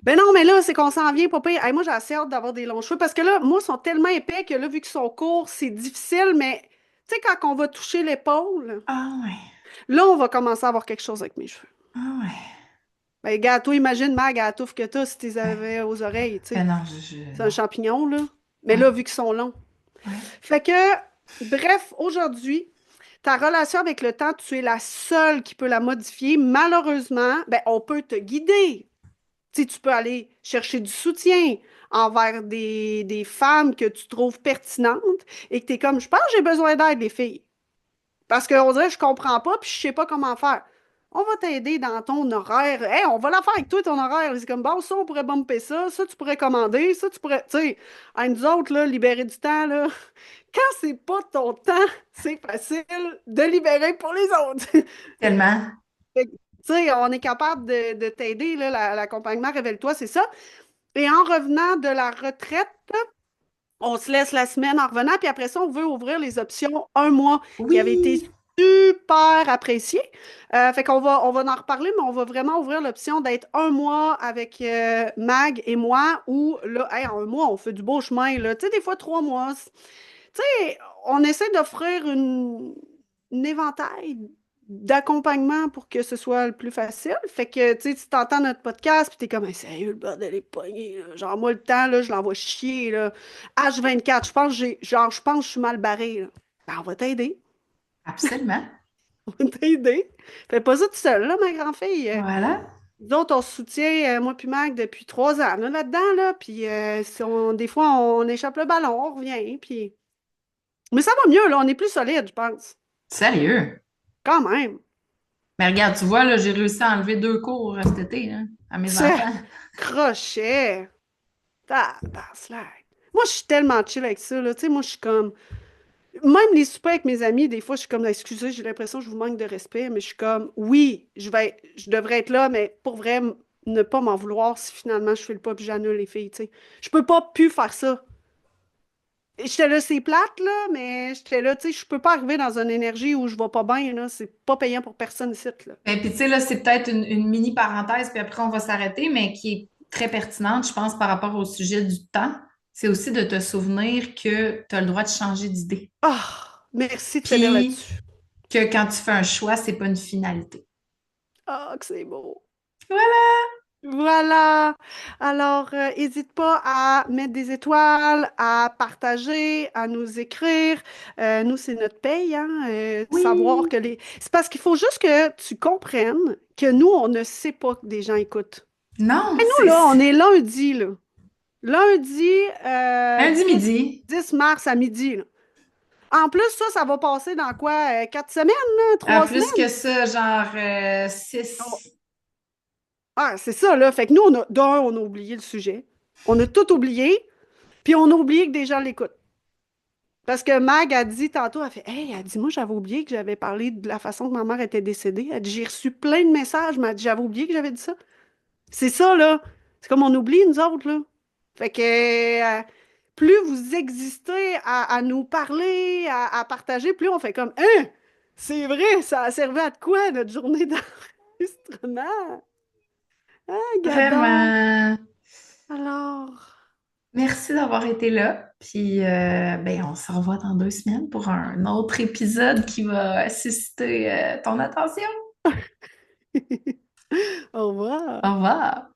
Ben non, mais là, c'est qu'on s'en vient, pas pire. Hey, moi, j'ai assez hâte d'avoir des longs cheveux parce que là, moi, ils sont tellement épais que là, vu qu'ils sont courts, c'est difficile, mais tu sais, quand on va toucher l'épaule, Ah ouais. là, on va commencer à avoir quelque chose avec mes cheveux. Ah ouais. Ben, gars, toi, imagine, Mag, à la touffe que t'as si tu les avais aux oreilles, tu sais. Ben non, C'est un champignon, là. Mais ouais, là, vu qu'ils sont longs. ouais. Fait que Bref, aujourd'hui, ta relation avec le temps, tu es la seule qui peut la modifier. Malheureusement, ben, on peut te guider. Tu sais, tu peux aller chercher du soutien envers des femmes que tu trouves pertinentes et que tu es comme, je pense que j'ai besoin d'aide, les filles. Parce qu'on dirait, je comprends pas, puis je sais pas comment faire. On va t'aider dans ton horaire. Hey, on va la faire avec toi, ton horaire. C'est comme, bon, ça, on pourrait bumper ça tu pourrais commander, ça, tu pourrais. Tu sais, à nous autres, là, libérer du temps, là. Quand c'est pas ton temps, c'est facile de libérer pour les autres. Tellement. Fait que, tu sais, on est capable de t'aider, là, l'accompagnement, révèle-toi, c'est ça. Et en revenant de la retraite, on se laisse la semaine en revenant, puis après ça, on veut ouvrir les options un mois qui avaient été Oui, super appréciées. Fait qu'on va en reparler, mais on va vraiment ouvrir l'option d'être un mois avec Mag et moi, où là, hey, en un mois, on fait du beau chemin, là. Tu sais, des fois 3 mois. Tu sais, on essaie d'offrir une éventail d'accompagnement pour que ce soit le plus facile. Fait que, tu sais, tu t'entends notre podcast, puis t'es comme, hey, sérieux, le bordel est pogné, là. Genre, moi, le temps, là, je l'envoie chier, là. H24, je pense que je suis mal barré, là. Ben, on va t'aider. absolument. On va t'aider. Fais pas ça tout seul, là, ma grande-fille. Voilà. Nous autres, on se soutient, moi puis Mac, depuis 3 ans, là, là-dedans, là. Puis, des fois, on échappe le ballon, on revient, puis... Mais ça va mieux, là, on est plus solide, je pense. Sérieux. Quand même. Mais regarde, tu vois, là, j'ai réussi à enlever 2 cours cet été, là, à mes Ce enfants. crochet. Tabarnak. Moi, je suis tellement chill avec ça, là. Tu sais, moi, je suis comme... Même les soupers avec mes amis, des fois, je suis comme, excusez, j'ai l'impression que je vous manque de respect, mais je suis comme, oui, je devrais être là, mais pour vrai, ne pas m'en vouloir si finalement je fais le pas puis j'annule les filles, tu sais. Je peux pas plus faire ça. J'étais là, c'est plate, là, mais j'étais là, tu sais, je peux pas arriver dans une énergie où je vais pas bien, là. C'est pas payant pour personne ici, là. Et puis, tu sais, là, c'est peut-être une mini parenthèse, puis après, on va s'arrêter, mais qui est très pertinente, je pense, par rapport au sujet du temps. C'est aussi de te souvenir que tu as le droit de changer d'idée. Ah, merci de finir Puis là-dessus. que quand tu fais un choix, c'est pas une finalité. Ah, que c'est beau. Voilà. Voilà. Alors, n'hésite pas à mettre des étoiles, à partager, à nous écrire. Nous, c'est notre paye, hein, de savoir Oui. que les... C'est parce qu'il faut juste que tu comprennes que nous, on ne sait pas que des gens écoutent. Non, Et nous, c'est là, on est lundi, là. Lundi, lundi 10 midi. 10 mars à midi, là. En plus, ça va passer dans quoi? 4 semaines, là? À 3 semaines? plus que ça, genre 6. Ah, c'est ça, là. Fait que nous, on a oublié le sujet. On a tout oublié, puis on a oublié que des gens l'écoutent. Parce que Mag a dit tantôt, elle fait, hey, elle dit, moi, j'avais oublié que j'avais parlé de la façon que ma mère était décédée. Elle dit, j'ai reçu plein de messages, mais elle dit, j'avais oublié que j'avais dit ça. C'est ça, là. C'est comme on oublie, nous autres, là. Fait que plus vous existez à nous parler, à partager, plus on fait comme, hein, c'est vrai, ça a servi à de quoi, notre journée d'enregistrement? Ah, gadon. Vraiment. Alors, Merci d'avoir été là. Puis, ben, on se revoit dans 2 semaines pour un autre épisode qui va susciter ton attention. au revoir. Au revoir.